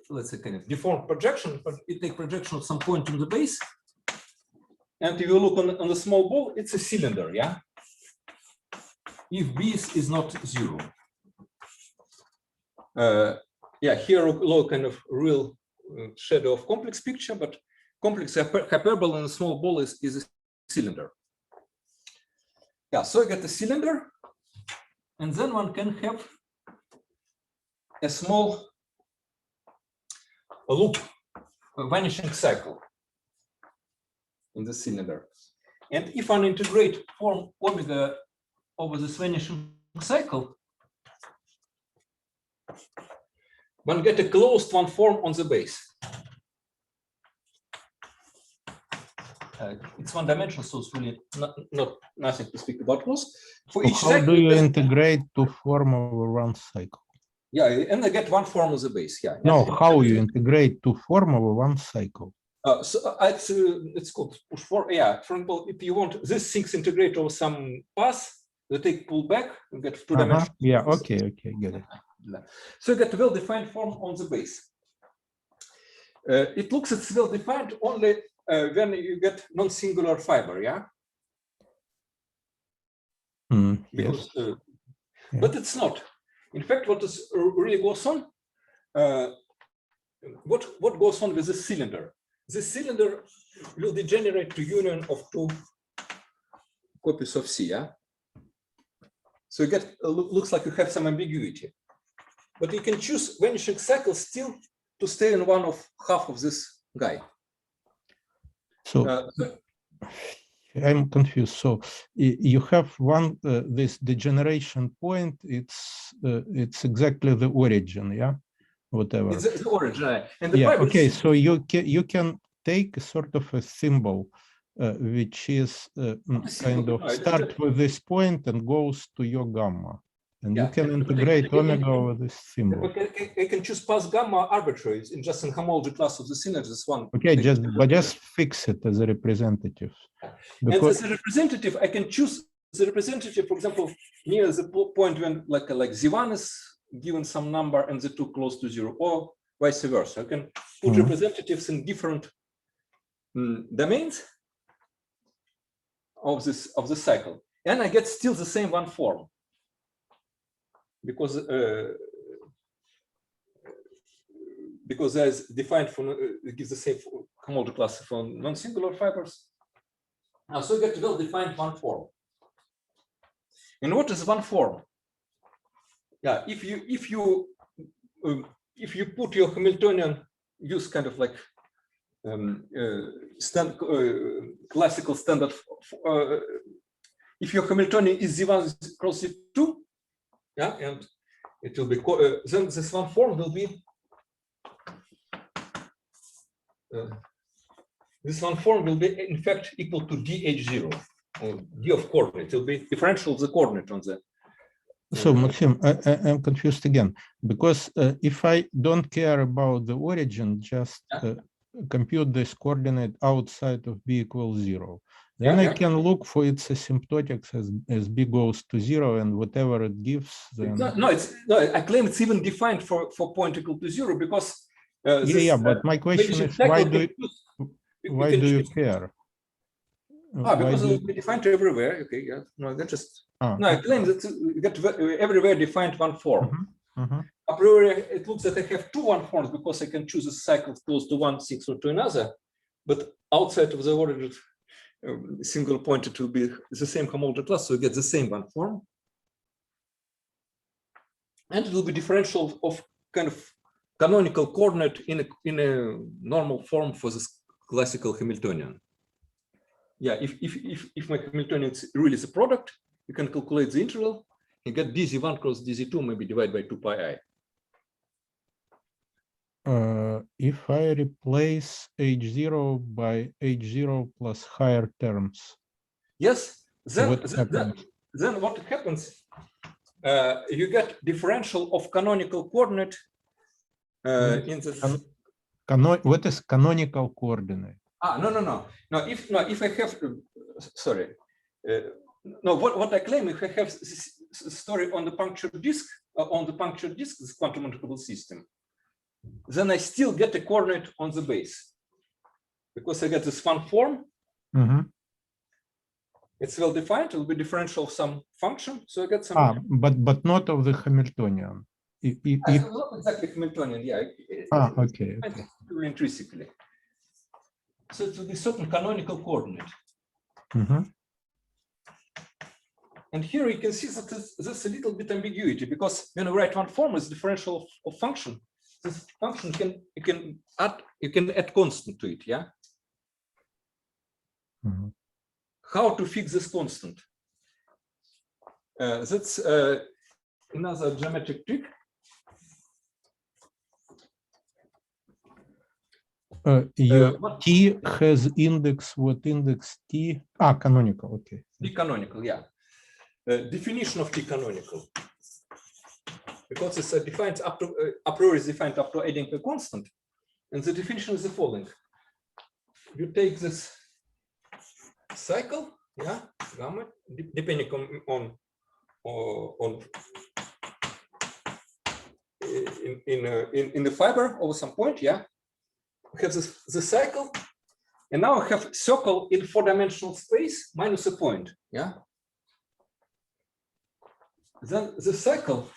let's say kind of deformed projection, but you take projection of some point on the base, and if you look on the small ball, it's a cylinder, yeah. If B is not zero. Yeah, here low kind of real shadow of complex picture, but complex hyperbole in a small ball is a cylinder. Yeah, so I get a cylinder, and then one can have a small loop, a vanishing cycle in the cylinder. And if I integrate form omega over this vanishing cycle, one get a closed one form on the base. It's one dimensional, so it's really not nothing to speak about close. For each How cycle, do you integrate to form over one cycle? Yeah, and I get one form of the base. Yeah. No, how you integrate to form over one cycle? So it's called push form. Yeah, for example, if you want this things integrate over some path, they take pull back and get two dimensional. Yeah, okay, get it. So you get a well-defined form on the base. It looks it's well-defined only when you get non-singular fiber, yeah? Because, Yes. But it's not. In fact, what is really goes on, what goes on with this cylinder? This cylinder will degenerate to union of two copies of C, yeah? So you get, looks like you have some ambiguity. But you can choose vanishing cycle still to stay in one of half of this guy. So I'm confused. So you have one this degeneration point. It's exactly the origin, yeah. Whatever. It's the origin, and the yeah. Okay. So you can take sort of a symbol, which is kind of start with this point and goes to your gamma. And you can integrate omega over this symbol. I can choose path gamma arbitrary in just an homology class of the synergy. This one. Okay, just fix it as a representative. And as a representative, I can choose the representative, for example, near the point when like Z1 is given some number and the two close to zero, or vice versa. I can put representatives in different domains of the cycle, and I get still the same one form. Because there's defined for it gives the same homology class for non-singular fibers. So you get well-defined one form. And what is one form? Yeah, if you put your Hamiltonian, use kind of like classical standard. If your Hamiltonian is Z1 cross Z2. Yeah, and it will be then this one form will be in fact equal to dH0 or d of coordinate. It will be differential of the coordinate on the. So Maxim, I'm confused again, because if I don't care about the origin, just compute this coordinate outside of b equals 0. Then I can look for its asymptotics as b goes to 0 and whatever it gives. Then... No, I claim it's even defined for point equal to 0 because. But my question is why do you care? Because it will be defined everywhere. Okay, yeah. No, that just. No, I claim that you get everywhere defined one form. A priori, it looks that I have two one forms because I can choose a cycle close to one, six, or to another, but outside of the origin. Single point, it will be the same homology class, so you get the same one form. And it will be differential of kind of canonical coordinate in a normal form for this classical Hamiltonian. Yeah, if my Hamiltonian is really the product, you can calculate the interval. You get dz1 cross dz2 maybe divided by 2 pi I. If I replace H0 by H0 plus higher terms, Yes, then what happens? then what happens? You get differential of canonical coordinate in this. What is canonical coordinate? No. If I have, sorry, no. What I claim, if I have this story on the punctured disk, this quantum integrable system, then I still get a coordinate on the base because I get this one form. Mm-hmm. It's well defined. It will be differential of some function, so I get some. But not of the Hamiltonian. Not exactly Hamiltonian, yeah. Okay. Intrinsically. So it will be certain canonical coordinate. Mm-hmm. And here you can see that there's a little bit ambiguity because when you write one form as differential of function, this function you can add constant to it, yeah. Mm-hmm. How to fix this constant? That's another geometric trick. Your T has index, what index T? Canonical, okay. T canonical, yeah. Definition of T canonical. Because it's defined up to, a priori is defined up to adding a constant. And the definition is the following. You take this cycle, yeah, gamma, depending on in the fiber over some point, yeah. We have this cycle, and now I have circle in 4-dimensional space minus a point, yeah. Then the cycle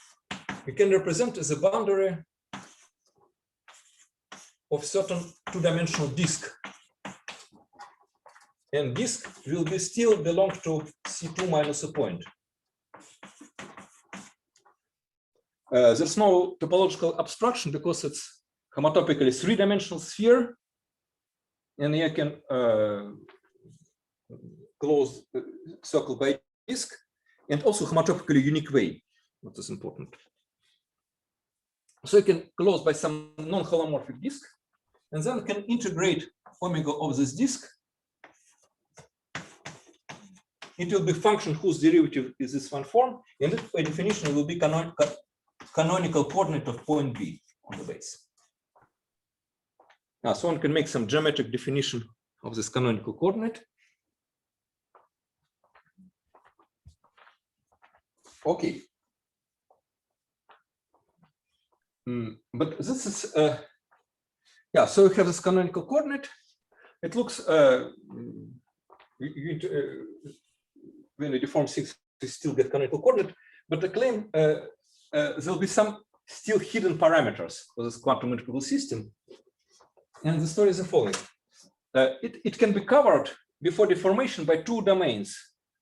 we can represent as a boundary of certain 2-dimensional disk. And disk will be still belong to C2 minus a point. There's no topological abstraction because it's homotopically 3-dimensional sphere. And you can close the circle by disk and also homotopically unique way, what is important. So you can close by some non-holomorphic disk and then can integrate omega of this disk. It will be function whose derivative is this one form, and it, by definition, will be canonical coordinate of point B on the base. Now, so one can make some geometric definition of this canonical coordinate. Okay. But this is, yeah, so we have this canonical coordinate. It looks, when we deform things, we still get canonical coordinate, but the claim there'll be some still hidden parameters for this quantum integrable system. And the story is the following. It can be covered before deformation by 2 domains,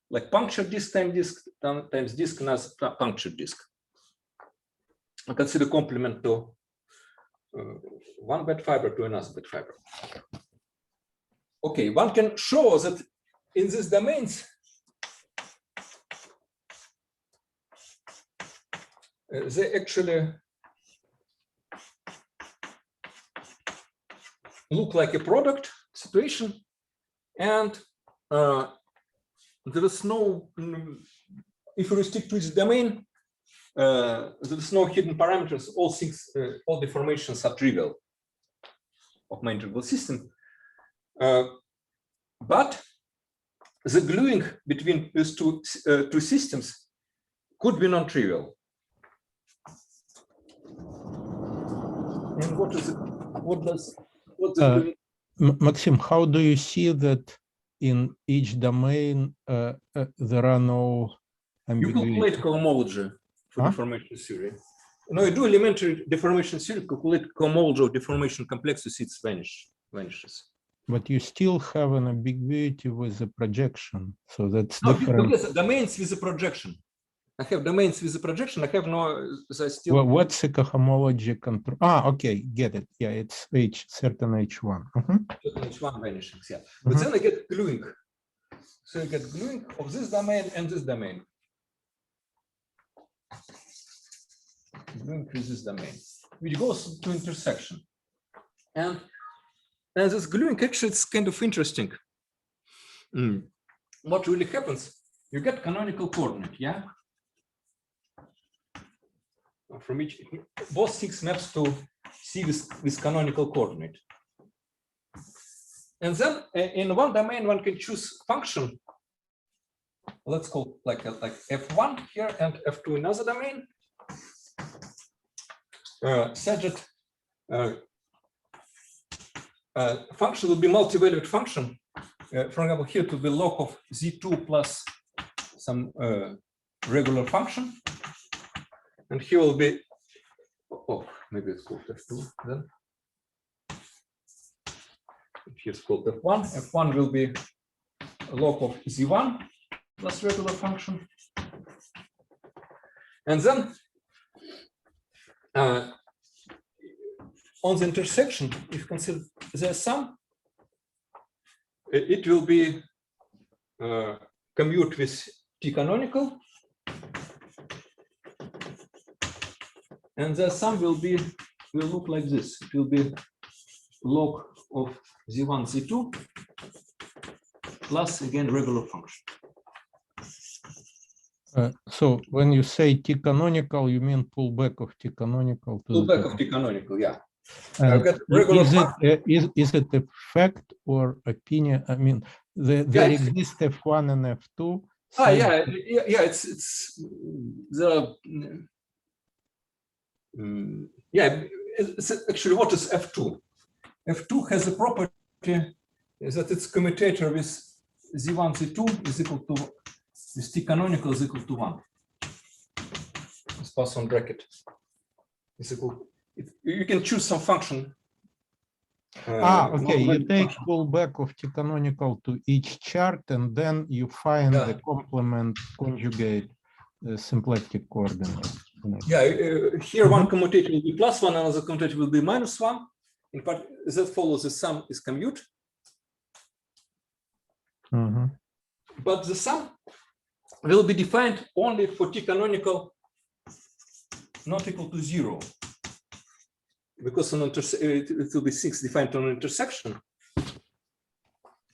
like punctured disk times disk and as punctured disk. I consider complement to one bed fiber to another bed fiber. Okay, one can show that in these domains, they actually look like a product situation, and there is no, if you restrict to this domain, there is no hidden parameters. All things, all deformations are trivial of my integral system. But the gluing between these two systems could be non-trivial. And what is it? What's the Maxim, how do you see that in each domain there are no ambiguity? You calculate cohomology for deformation theory. No, you do elementary deformation theory, calculate cohomology of deformation complexes, it vanishes. But you still have an ambiguity with the projection, so that's different. Yes, domains with a projection. I have domains with a projection. I have no. I still. Well, what's the cohomology control? Okay, get it. Yeah, it's certain H1. H1 vanishes. Yeah, but then I get gluing. So I get gluing of this domain and this domain. glue increase this domain, which goes to intersection. And this gluing actually it's kind of interesting. What really happens? You get canonical coordinate, yeah? From which both things maps to C with canonical coordinate. And then in one domain, one can choose function. Let's call like F1 here and F2 in another domain. Such that function will be multi-valued function. For example, here to be log of Z2 plus some regular function. And here will be, oh, maybe it's called F2 then. Here's called F1. F1 will be a log of Z1 plus regular function. And then on the intersection, if you consider the sum, it will be commute with T canonical. And the sum will look like this. It will be log of Z1, Z2 plus again regular function. So when you say T canonical, you mean pullback of T canonical to Pullback of T canonical, yeah. Is it a fact or opinion? I mean, there exists F1 and F2. It's the it's actually what is F2? F2 has a property that its commutator with Z1, Z2 is equal to with T canonical is equal to 1. Let's pass on bracket. Is equal. You can choose some function. Okay. You take pullback of T canonical to each chart, and then you find the complement conjugate symplectic coordinate. Here one commutator will be +1, another commutator will be -1. In part, that follows the sum is commute. But the sum will be defined only for T canonical not equal to 0. Because it will be 6 defined on an intersection.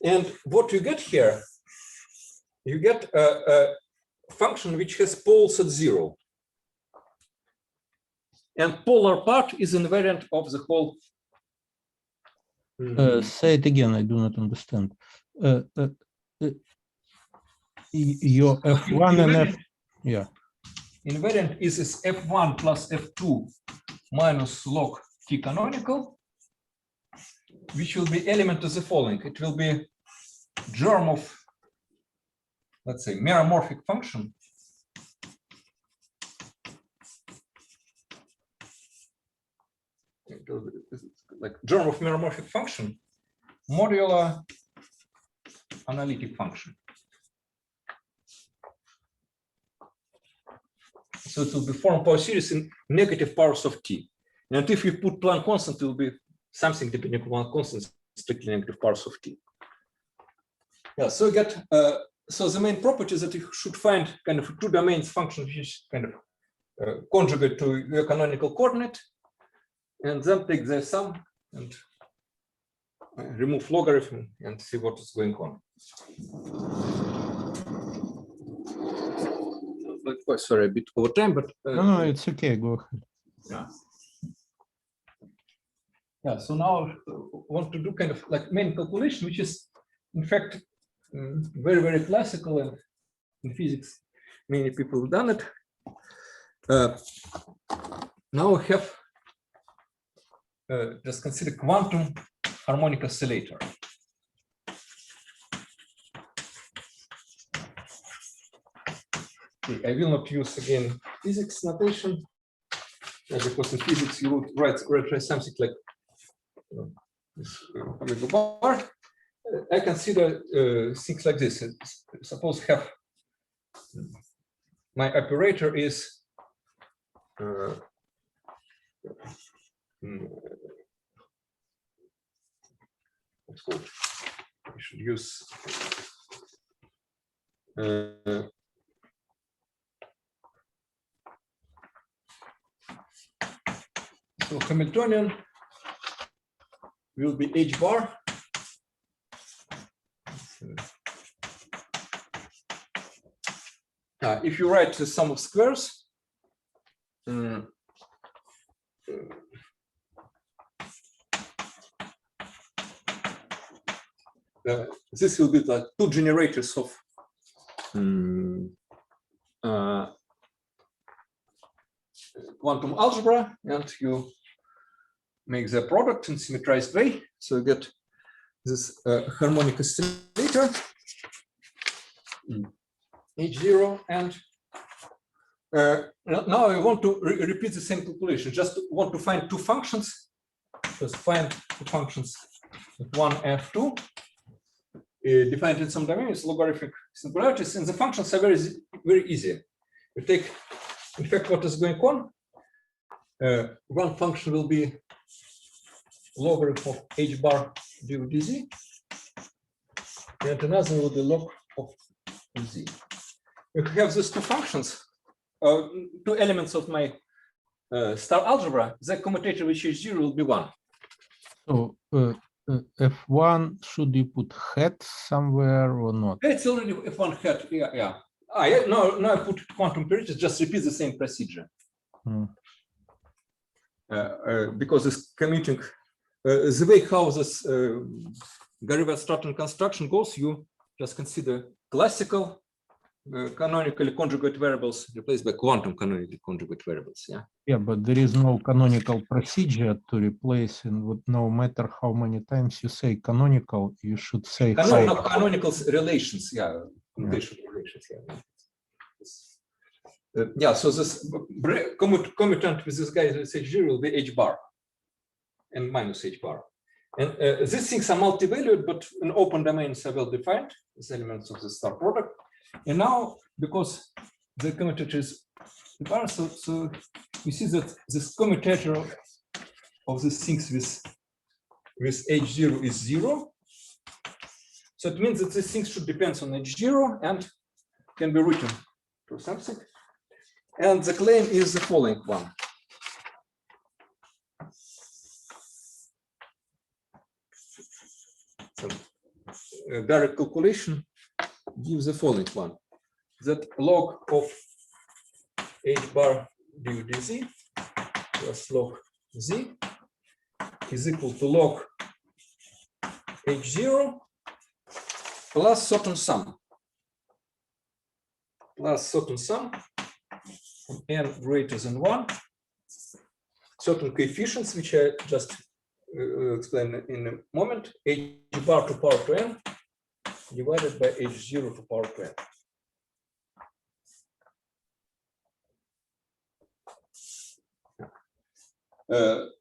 And what you get here, you get a function which has poles at 0. And polar part is invariant of the whole. Say it again, I do not understand. Your F1 and F, invariant is F1 plus F2 minus log T canonical, which will be element of the following. It will be germ of, let's say, meromorphic function. Like germ of meromorphic function modular analytic function. So it will be form power series in negative powers of T. And if you put Planck constant, it will be something depending on Planck constant, strictly negative powers of T. Yeah, so you get, so the main property is that you should find kind of two domains function which is kind of conjugate to your canonical coordinate, and then take the sum and remove logarithm and see what is going on. Sorry, a bit over time, but no, it's okay. Go ahead. So now I want to do kind of like main calculation, which is in fact very, very classical, and in physics many people have done it. Now we have just consider quantum harmonic oscillator. Okay, I will not use again physics notation, because in physics you would write something like this bar. I consider things like this. Suppose have my operator is what's called? I should use So Hamiltonian will be h bar. If you write the sum of squares, this will be like two generators of quantum algebra, and you make the product in symmetrized way. So you get this harmonic oscillator H0, and now I want to repeat the same calculation. Just want to find two functions. Just find two functions. F1, F2, defined in some domains, logarithmic singularities, and the functions are very easy. You take, in fact, what is going on. One function will be logarithm of h bar du dz, and another will be log of z. You have these two functions, two elements of my star algebra. The commutative with H0 will be 1. So F1, should you put hat somewhere or not? It's already F1 hat. Yeah. Yeah. No, I put quantum parameters. Just repeat the same procedure. Because it's commuting. The way how this Garibat-Stratton construction goes, you just consider classical canonically conjugate variables replaced by quantum canonically conjugate variables. Yeah, but there is no canonical procedure to replace, and no matter how many times you say canonical, you should say canonical relations. Relations. So this commutant with this guy with H0 will be h bar and minus h bar. And these things are multi-valued, but in open domains are well defined as elements of the star product. And now, because the commutator is bar, so we see that this commutator of these things with H0 is 0. So it means that these things should depend on H0 and can be written to something. And the claim is the following one. So direct calculation gives the following one, that log of h bar du dz plus log z is equal to log h0 plus certain sum from n greater than 1, certain coefficients which I just explain in a moment, h bar to power to n divided by h0 to power to n.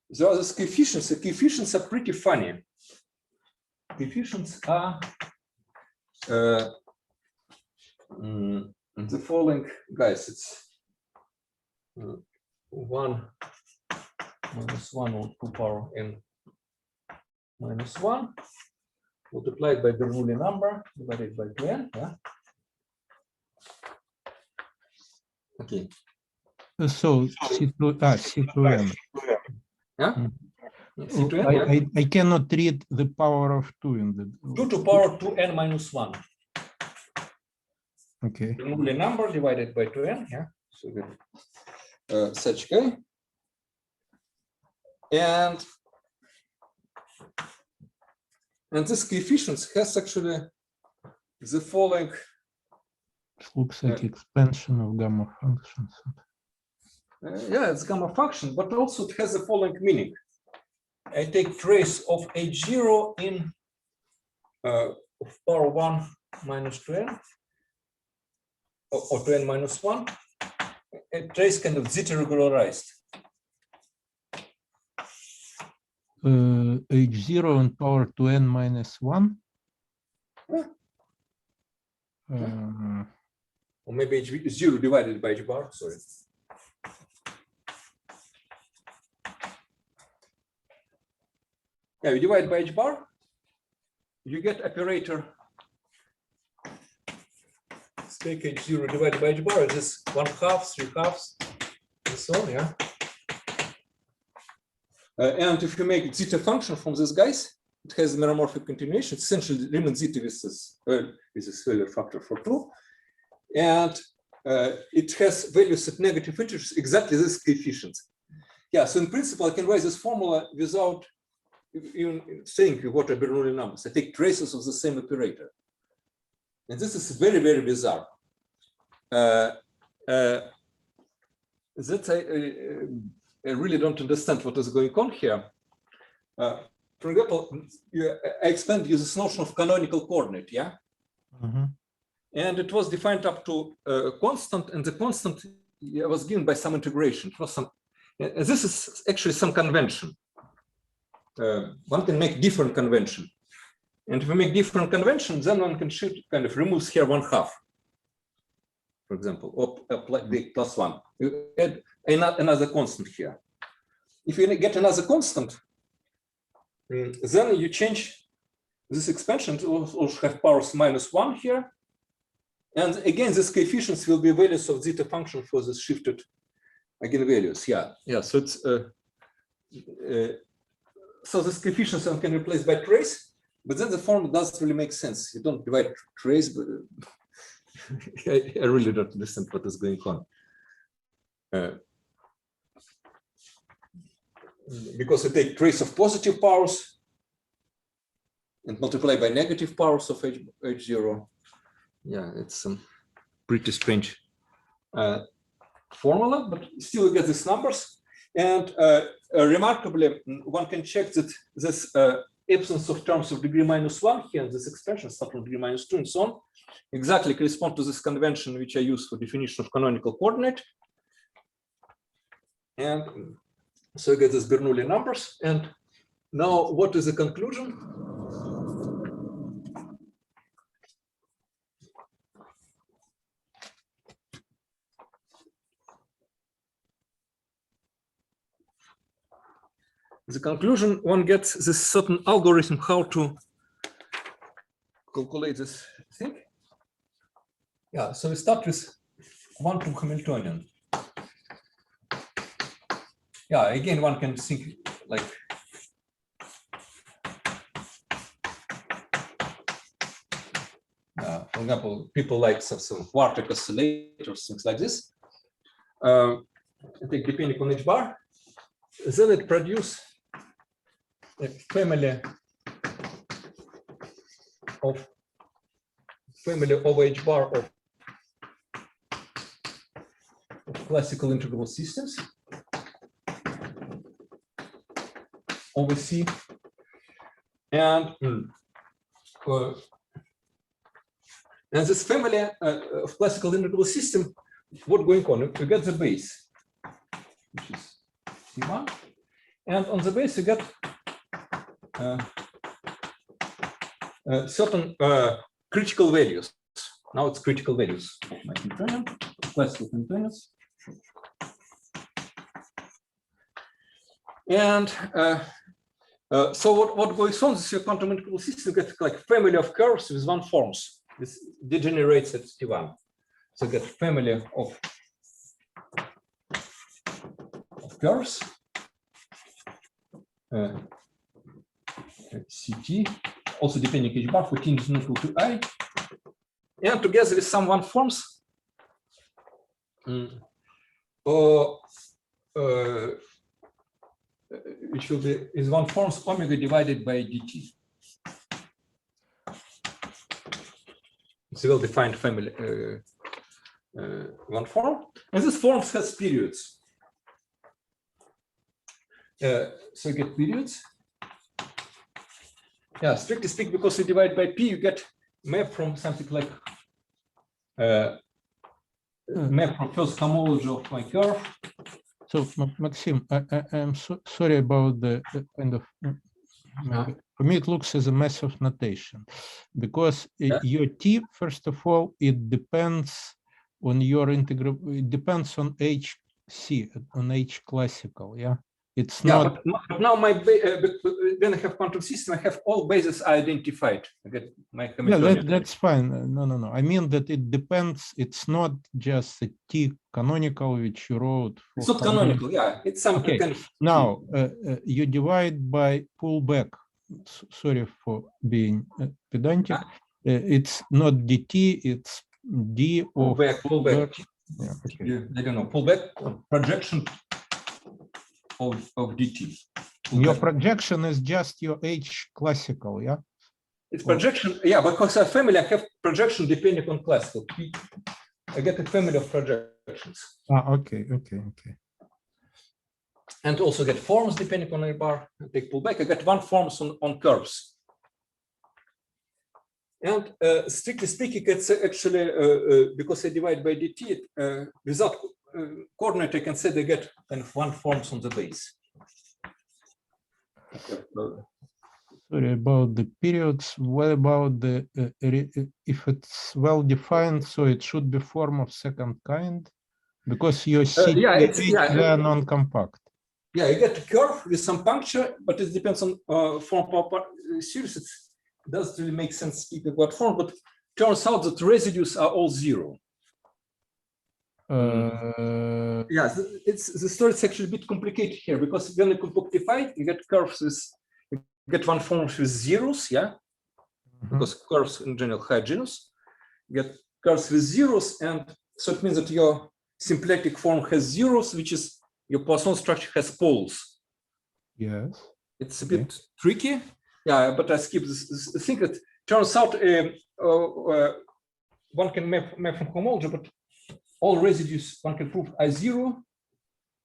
The other coefficients, the coefficients are pretty funny. Coefficients are the following guys. It's 1 minus 1 or 2 power n minus 1 multiplied by Bernoulli number divided by 2n. Okay. So C2n. Yeah. C2n, I cannot read the power of 2 in the 2 to power 2n minus 1. Okay. Bernoulli number divided by 2n. Yeah. So such guy. And this coefficients has actually the following. It looks like expansion of gamma functions. Yeah, it's gamma function, but also it has the following meaning. I take trace of h0 in of power 1 minus 2n or 2n minus 1. A trace kind of zeta regularized. H0 in power 2n minus 1. Or maybe h0 divided by h bar, sorry. Yeah, you divide by h bar, you get operator. Let's take h0 divided by h bar, it is 1/2, 3/2, and so on, yeah. And if you make zeta function from these guys, it has meromorphic continuation, essentially Riemann zeta with this Euler factor for 2. And it has values at negative integers, exactly this coefficients. Yeah, so in principle, I can write this formula without even saying what are Bernoulli numbers. I take traces of the same operator. And this is very, very bizarre. I really don't understand what is going on here. For example, I explained you this notion of canonical coordinate, yeah? Mm-hmm. And it was defined up to a constant, and the constant was given by some integration. It was some, this is actually some convention. One can make different convention. And if we make different conventions, then one can kind of removes here 1/2, for example, or apply the +1. You add another constant here. If you get another constant, then you change this expansion to also have powers -1 here. And again, these coefficients will be values of zeta function for the shifted eigenvalues. Yeah. So it's so this coefficients one can replace by trace, but then the form doesn't really make sense. You don't divide trace, but I really don't understand what is going on. Because you take trace of positive powers and multiply by negative powers of H0. Yeah, it's some pretty strange formula, but still you get these numbers. And remarkably, one can check that this absence of terms of degree -1 here, and this expansion starting from degree -2 and so on, exactly correspond to this convention which I use for definition of canonical coordinate. And so you get these Bernoulli numbers. And now what is the conclusion? The conclusion, one gets this certain algorithm how to calculate this thing. Yeah, so we start with 1-2 Hamiltonian. Yeah, again, one can think like for example, people like some quartic oscillators, things like this. I think depending on hbar, then it produces a family of hbar of classical integral systems over C, and this family of classical integral system, what going on? You get the base, which is C1, and on the base you get certain critical values. Now it's critical values. My Hamiltonian, classical Hamiltonians. And so what goes on is your quantum integral system gets like family of curves with one forms. This degenerates at T1. So you get family of curves. CT, also depending hbar for t is equal to I, and together with some one forms, which will be is one forms omega divided by dt. It's a well-defined family, one form, and this form has periods. So you get periods. Yeah, strictly speaking, because you divide by p, you get map from something like map from first homology of my curve. So, Maxim, I'm sorry about the kind of, for me, it looks as a mess of notation, because your t, first of all, it depends on your integral, it depends on HC, on H classical, yeah? It's Yeah, not. but now when I have quantum system, I have all bases identified. I get my Yeah, Hamiltonian. that's fine. No. I mean that it depends. It's not just a T canonical which you wrote. For It's not canonical. Yeah, it's some Okay. kind of Now you divide by pullback. Sorry for being pedantic. It's not dt. It's d of pullback. Yeah, okay. Yeah, I don't know. Pullback projection of dt. Your projection is just your H classical, yeah? It's projection, yeah, because a family, I have projection depending on classical. I get a family of projections. Okay. And also get forms depending on a bar. I take pullback. I get one forms on curves. And strictly speaking, it's actually because I divide by dt without coordinate, I can say they get kind of one forms on the base. Sorry about the periods. What about the if it's well defined, so it should be form of second kind, because your C they are non-compact. Yeah, you get a curve with some puncture, but it depends on form of series. It doesn't really make sense speaking what form, but turns out that residues are all zero. Yeah, the story is actually a bit complicated here because when you compactify, you get curves with get one form with zeros, yeah, because curves in general have genus. You get curves with zeros, and so it means that your symplectic form has zeros, which is your Poisson structure has poles. Yes, it's a bit tricky. Yeah, but I skip this thing. That turns out one can map from homology, but all residues one can prove are zero,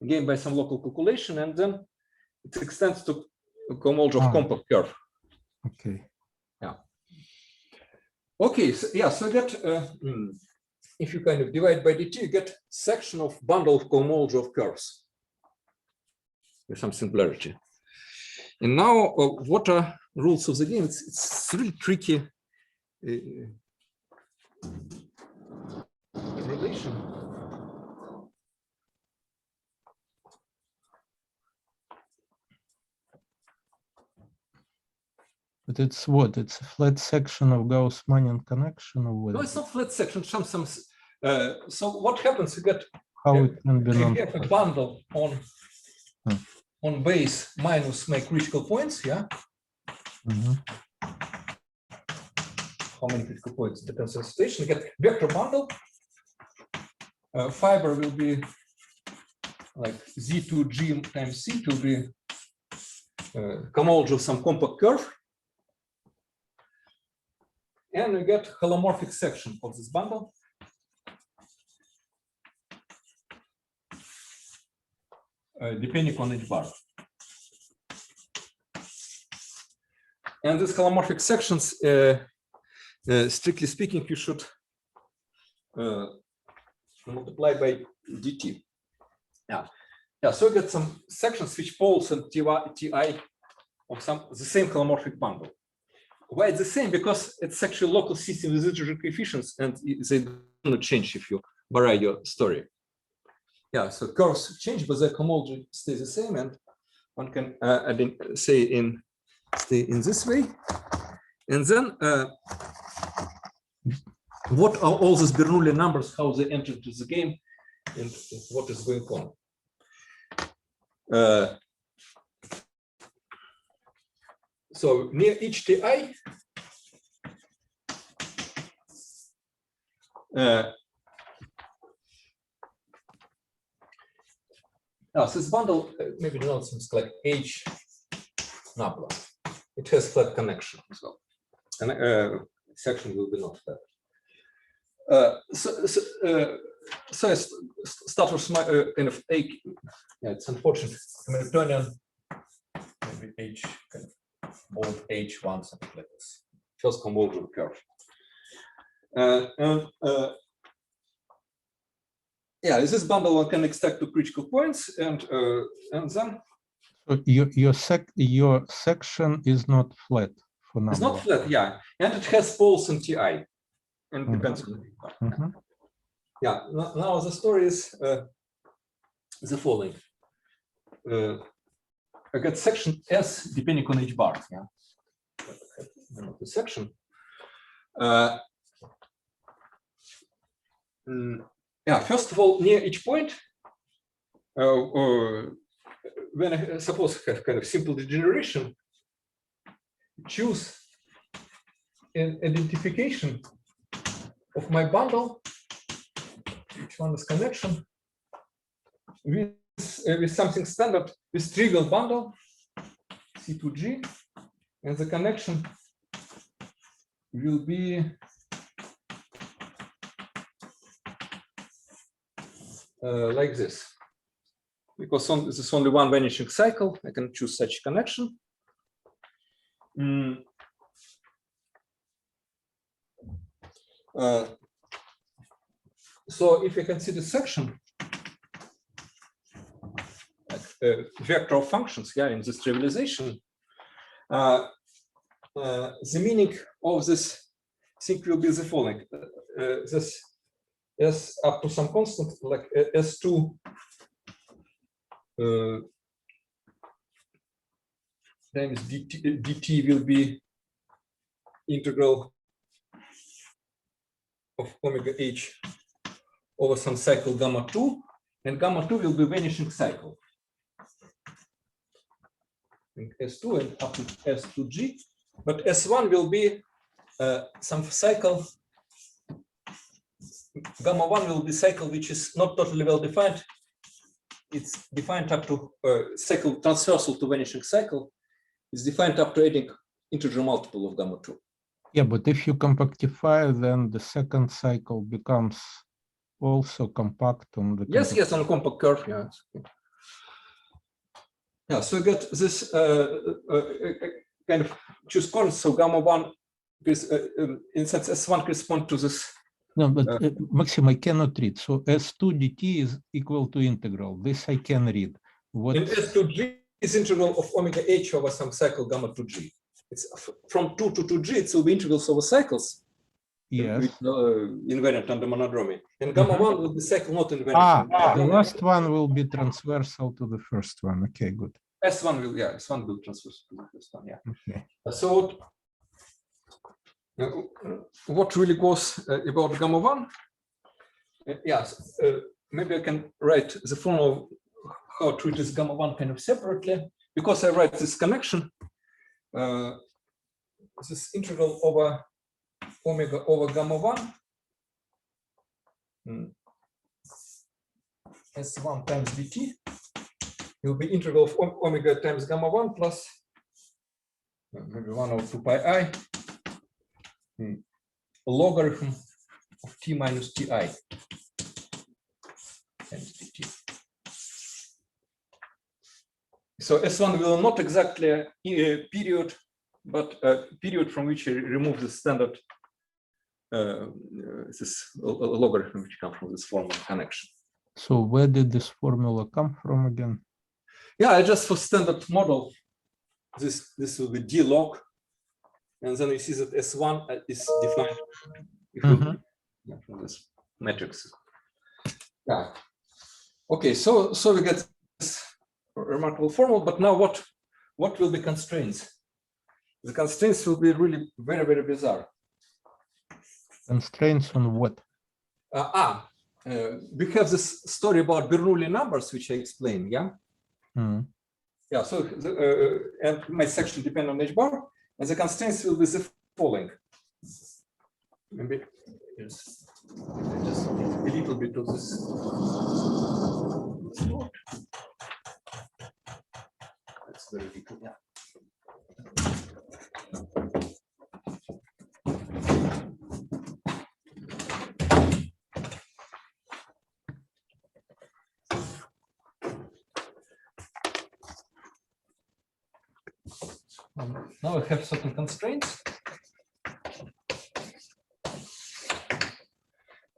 again by some local calculation, and then it extends to a homology of compact curve. Okay. Yeah. Okay. So yeah. So that if you kind of divide by dt, you get section of bundle of cohomology of curves with some similarity. And now, what are rules of the game? It's really tricky relation. But it's what? It's a flat section of Gauss-Manin connection, or what? No, it's not flat section. Some. So what happens? You get how it can be you have a bundle on base minus my critical points. Yeah. How many critical points depends on the situation. You get vector bundle. Fiber will be like Z2G times C to be cohomology of some compact curve. And you get holomorphic section of this bundle. Depending on hbar. And these holomorphic sections, strictly speaking, you should multiply by dt. Yeah. So you get some sections which poles and ti of the same holomorphic bundle. Why it's the same? Because it's actually a local system with integer coefficients, and they don't change if you vary your story. Yeah, so curves change, but the homology stays the same, and one can stay in this way. And then, what are all these Bernoulli numbers? How they enter into the game, and what is going on? So near each ti, this bundle maybe denotes something like H nabla. It has flat connection as well, and section will be not flat. So I start with my kind of A. Yeah, it's unfortunate. Hamiltonian, maybe H kind of bold H1, something like this. First convolutional curve. Yeah, this bundle one can extract to critical points, and then. So your section is not flat for now. It's not flat, yeah, and it has poles and ti, and depends on the Yeah. Now the story is the following. I get section S depending on H bar. Yeah, the section. Yeah, first of all, near each point, when I suppose I have kind of simple degeneration, choose an identification of my bundle, which one is connection, with something standard, with trivial bundle, C2G, and the connection will be like this. Because this is only one vanishing cycle, I can choose such connection. So if you consider section, vector of functions here in this trivialization, the meaning of this thing will be the following. This S up to some constant, like S2 times dt will be integral of omega h over some cycle gamma 2, and gamma 2 will be vanishing cycle. And S2 and up to S2G, but S1 will be some cycle. Gamma 1 will be cycle which is not totally well defined. It's defined up to cycle transversal to vanishing cycle. It's defined up to adding integer multiple of gamma 2. Yeah, but if you compactify, then the second cycle becomes also compact on the Yes, on a compact curve. Yeah. Yeah, so you get this kind of choose coordinates. So gamma 1 is in sense S1 corresponds to this. No, but Maxim, I cannot read. So S2 dt is equal to integral. This I can read. What? And S2G is integral of omega h over some cycle gamma 2G. It's from 2 to 2G, it will be integrals over cycles. Yes. Invariant under monodromy. And gamma 1 will be cycle not invariant. The last one will be transversal to the first one. Okay, good. S1 will, yeah, S1 will transversal to the first one, yeah. Okay. So what really goes about gamma 1? Yes, maybe I can write the formula how to treat this gamma 1 kind of separately, because I write this connection, this integral over omega over gamma 1 S1 times dt will be integral of omega times gamma 1 plus maybe 1 over 2 pi I logarithm of t minus ti times dt. So S1 will not exactly a period, but a period from which you remove the standard this logarithm which comes from this formal connection. So where did this formula come from again? Yeah, I just for standard model, this will be d log, and then you see that S1 is defined from this matrix. Yeah. Okay, so we get this remarkable formula, but now what will be constraints? The constraints will be really very, very bizarre. Constraints on what? We have this story about Bernoulli numbers, which I explained, yeah? Yeah, so and my section depends on H bar, and the constraints will be the following. Maybe just a little bit of this. That's very little, yeah. Now I have certain constraints.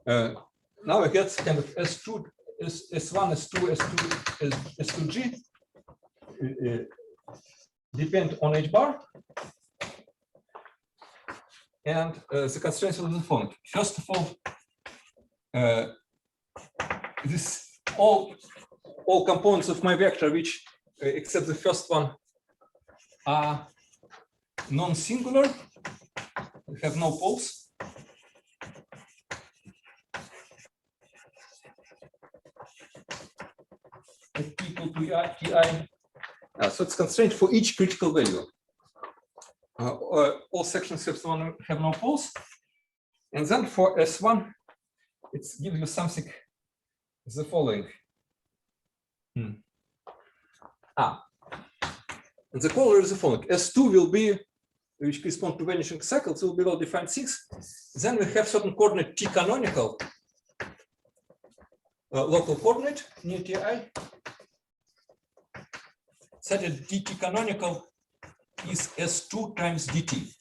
Now I get kind of S2, S1, S2, S2, S2G depend on H bar. And the constraints are the following. First of all, this all components of my vector which except the first one, are non-singular. We have no poles. T equal to Ti. So it's constrained for each critical value. All sections have no poles. And then for S1, it gives you something the following. And the color is the following. S2 will be, which correspond to vanishing cycles, will be well-defined things. Then we have certain coordinate T canonical, local coordinate near Ti. Such that dt canonical is S2 times dt.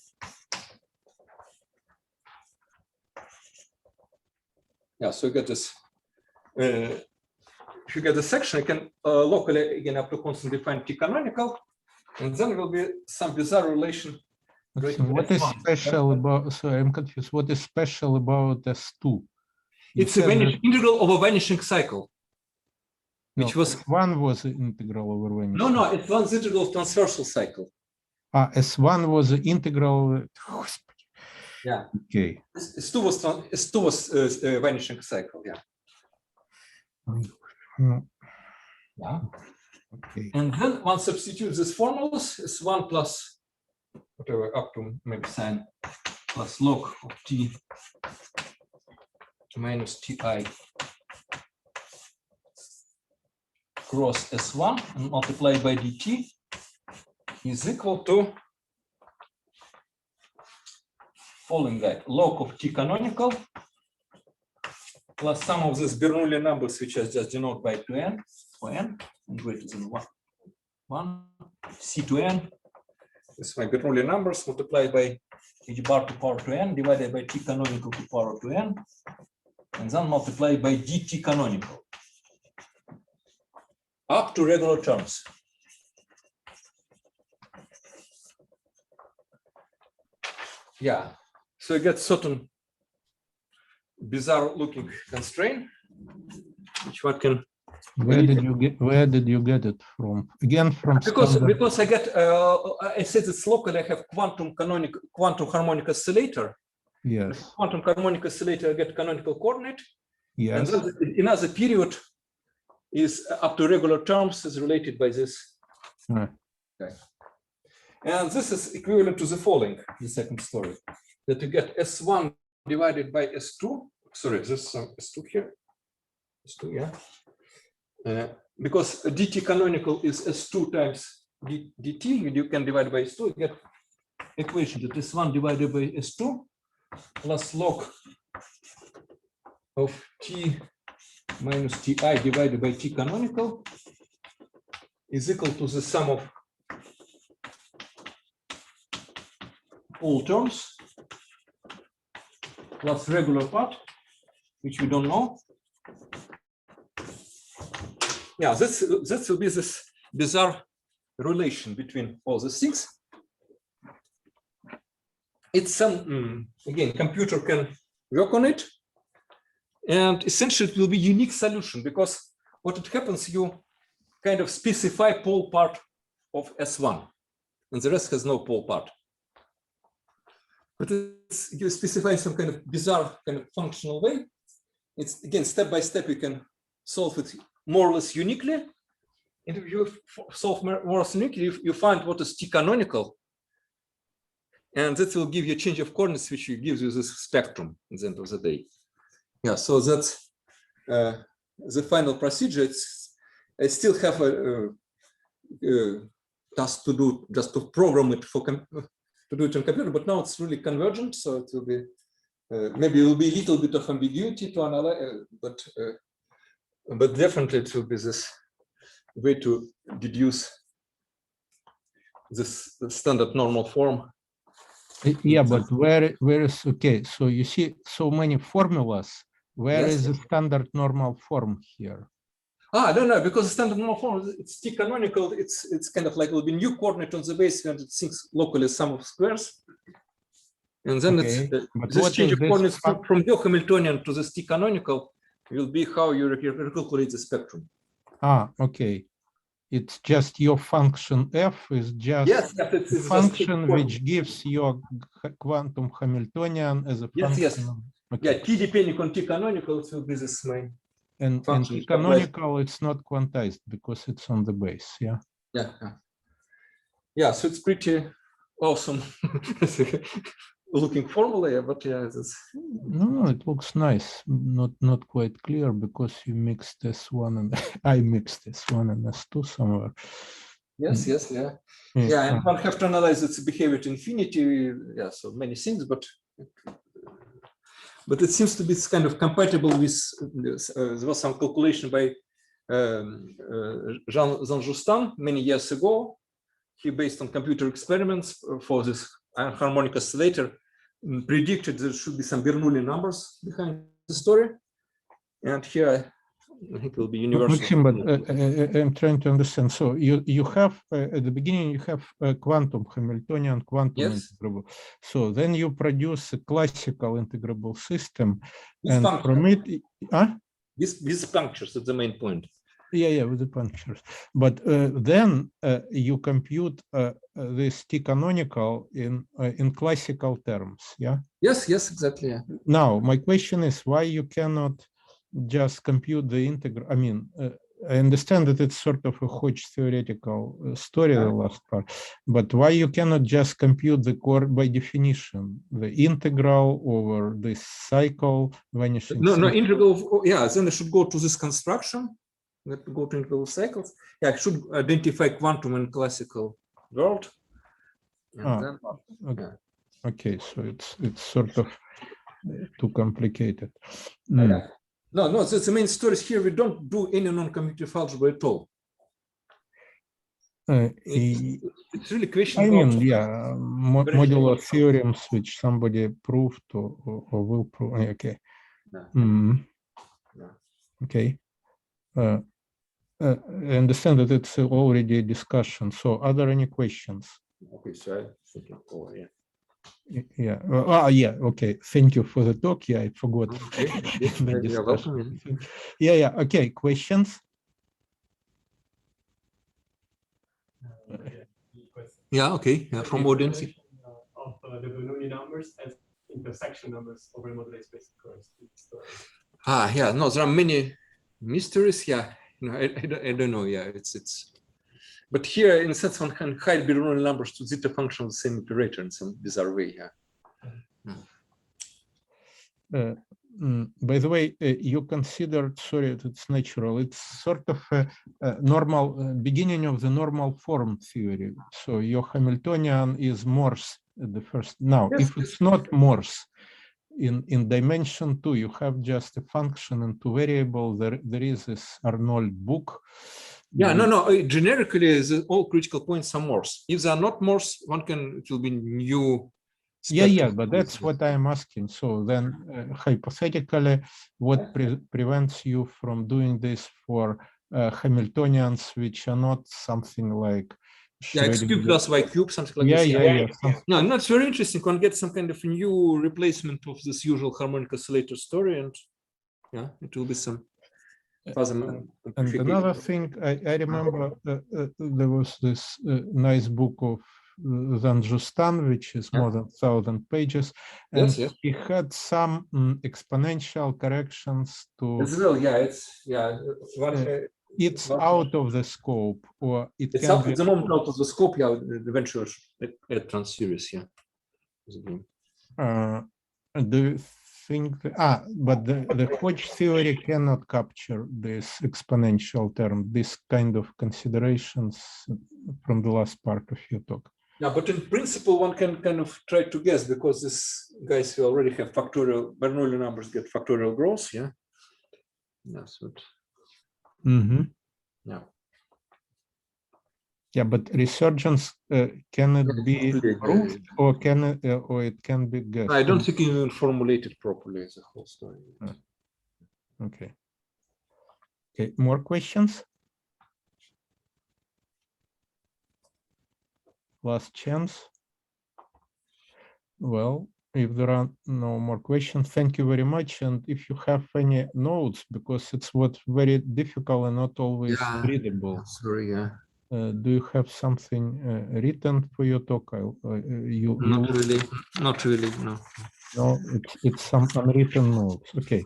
Yeah, so you get this. If you get the section, you can locally again up to constant define T canonical, and then there will be some bizarre relation. Maxim, what is special about? So I'm confused. What is special about S2? It's a integral of a vanishing cycle. Which No, was S1 was the integral over vanishing. no, it's one integral of transversal cycle. S1 was the integral. Yeah. Okay. S2 was vanishing cycle. Yeah. Yeah. Okay. And then one substitutes these formulas. S1 plus whatever up to maybe sine plus log of T minus Ti cross S1 and multiplied by dt is equal to following that log of T canonical plus some of these Bernoulli numbers, which I just denote by 2n for n and greater than 1 C to n. This is my Bernoulli numbers multiplied by hbar to power 2n divided by T canonical to power 2n and then multiplied by dt canonical up to regular terms. Yeah, so you get certain bizarre looking constraint, which one can. Where did you get it from? Again, from because I get I said it's locally. I have quantum harmonic oscillator. Yes. Quantum harmonic oscillator, I get canonical coordinate. Yes. And then another period is up to regular terms is related by this. Right. Okay. And this is equivalent to the following, the second story, that you get S1 divided by S2. Sorry, this is S2 here. S2, yeah. Because dt canonical is S2 times dt, you can divide by S2, you get equation that S1 divided by S2 plus log of T minus Ti divided by T canonical is equal to the sum of all terms plus regular part, which we don't know. Yeah, that will be this bizarre relation between all these things. It's some, again, computer can work on it. And essentially it will be unique solution because what it happens, you kind of specify pole part of S1 and the rest has no pole part. But you specify some kind of bizarre kind of functional way. It's again, step by step, you can solve it more or less uniquely. And if you solve more or less uniquely, you find what is T canonical. And that will give you a change of coordinates, which gives you this spectrum at the end of the day. Yeah, so that's the final procedure. I still have a task to do, just to program it to do it on computer, but now it's really convergent, so it will be maybe it will be a little bit of ambiguity to analyze, but definitely it will be this way to deduce this standard normal form. Yeah, but where is okay? So you see so many formulas. Where is the standard normal form here? No, because the standard normal form, it's T canonical. It's kind of like it will be new coordinate on the base and it thinks locally sum of squares. And then Okay. it's this change of coordinates from your Hamiltonian to this T canonical will be how you recalculate the spectrum. Okay. It's just your function f is just Yes, yes, a it's just function which gives your quantum Hamiltonian as a Yes, function. yes. Okay. Yeah, t depending on t canonical, it will be this main. And function T is applied. canonical, it's not quantized because it's on the base. Yeah. Yeah, yeah. Yeah, so it's pretty awesome looking formula, yeah, but yeah, it's No, it looks nice. Not quite clear because you mixed S1 and I mixed S1 and S2 somewhere. yes, yes, yeah. Yeah. Yeah, and one have to analyze its behavior to infinity. Yeah, so many things, but it seems to be kind of compatible with there was some calculation by Jean Justin many years ago. He, based on computer experiments for this harmonic oscillator, predicted there should be some Bernoulli numbers behind the story. And here I think it will be universal. Maxim, but I'm trying to understand. So you have at the beginning you have a quantum Hamiltonian quantum Yes. integrable. So then you produce a classical integrable system, With and punctures. from it, With punctures, that's the main point. yeah, with the punctures. But then you compute this T canonical in classical terms. Yeah. Yes, yes, exactly. Yeah. Now my question is why you cannot just compute the integral. I mean, I understand that it's sort of a Hodge theoretical story, the last part, but why you cannot just compute the core by definition, the integral over this cycle vanishing? No, integral. Yeah, then I should go to this construction. Let me go to integral cycles. Yeah, I should identify quantum in classical world. And then, okay. Okay, so it's sort of too complicated. Yeah. No, that's the main story here. We don't do any non-commutative algebra at all. It's really question. I mean, yeah, modular theorems which somebody proved or will prove. Okay. Okay. I understand that it's already a discussion. So, are there any questions? Okay, so I think yeah. Yeah. Yeah. Okay. Thank you for the talk. Yeah, I forgot. Okay. The You're welcome. Yeah. Okay. Questions? Yeah. Okay. Yeah, from audience. Of the Bernoulli numbers as intersection numbers over moduli space curves. Yeah. No, there are many mysteries. Yeah. No, I don't know. Yeah. It's. But here, in a sense, one can hide Bernoulli numbers to zeta function of the same operator in some bizarre way. Yeah. By the way, you considered, sorry, it's natural. It's sort of a normal beginning of the normal form theory. So your Hamiltonian is Morse at the first. Now, Yes, if it's not Morse, in dimension 2, you have just a function and two variables. There is this Arnold book. Yeah, no. Generically, all critical points are Morse. If they are not Morse, it will be new. Yeah, but that's what I'm asking. So then, hypothetically, what prevents you from doing this for Hamiltonians which are not something like X cube plus Y cube, something like this. Yeah. No, that's very interesting. One gets some kind of a new replacement of this usual harmonic oscillator story, and yeah, it will be some. And another thing, I remember there was this nice book of Jean Justin, which is more than 1,000 pages, and he had some exponential corrections to. As well, yeah, it's out of the scope, or it it's can up be at the moment out of the scope. Yeah, eventually at trans series. Yeah. Do you think but the Hodge theory cannot capture this exponential term, this kind of considerations from the last part of your talk? Yeah, but in principle, one can kind of try to guess because these guys who already have factorial Bernoulli numbers get factorial growth. Yeah. That's what. Yeah. Yeah, but resurgence can it be proved, or it can be guessed? I don't think you even formulated properly the whole story. Okay. Okay. More questions? Last chance. Well, if there are no more questions, thank you very much. And if you have any notes, because it's what very difficult and not always readable. Sorry, yeah. Do you have something written for your talk? Not really. Not really. No. No, it's some unwritten notes. Okay.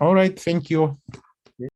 All right. Thank you.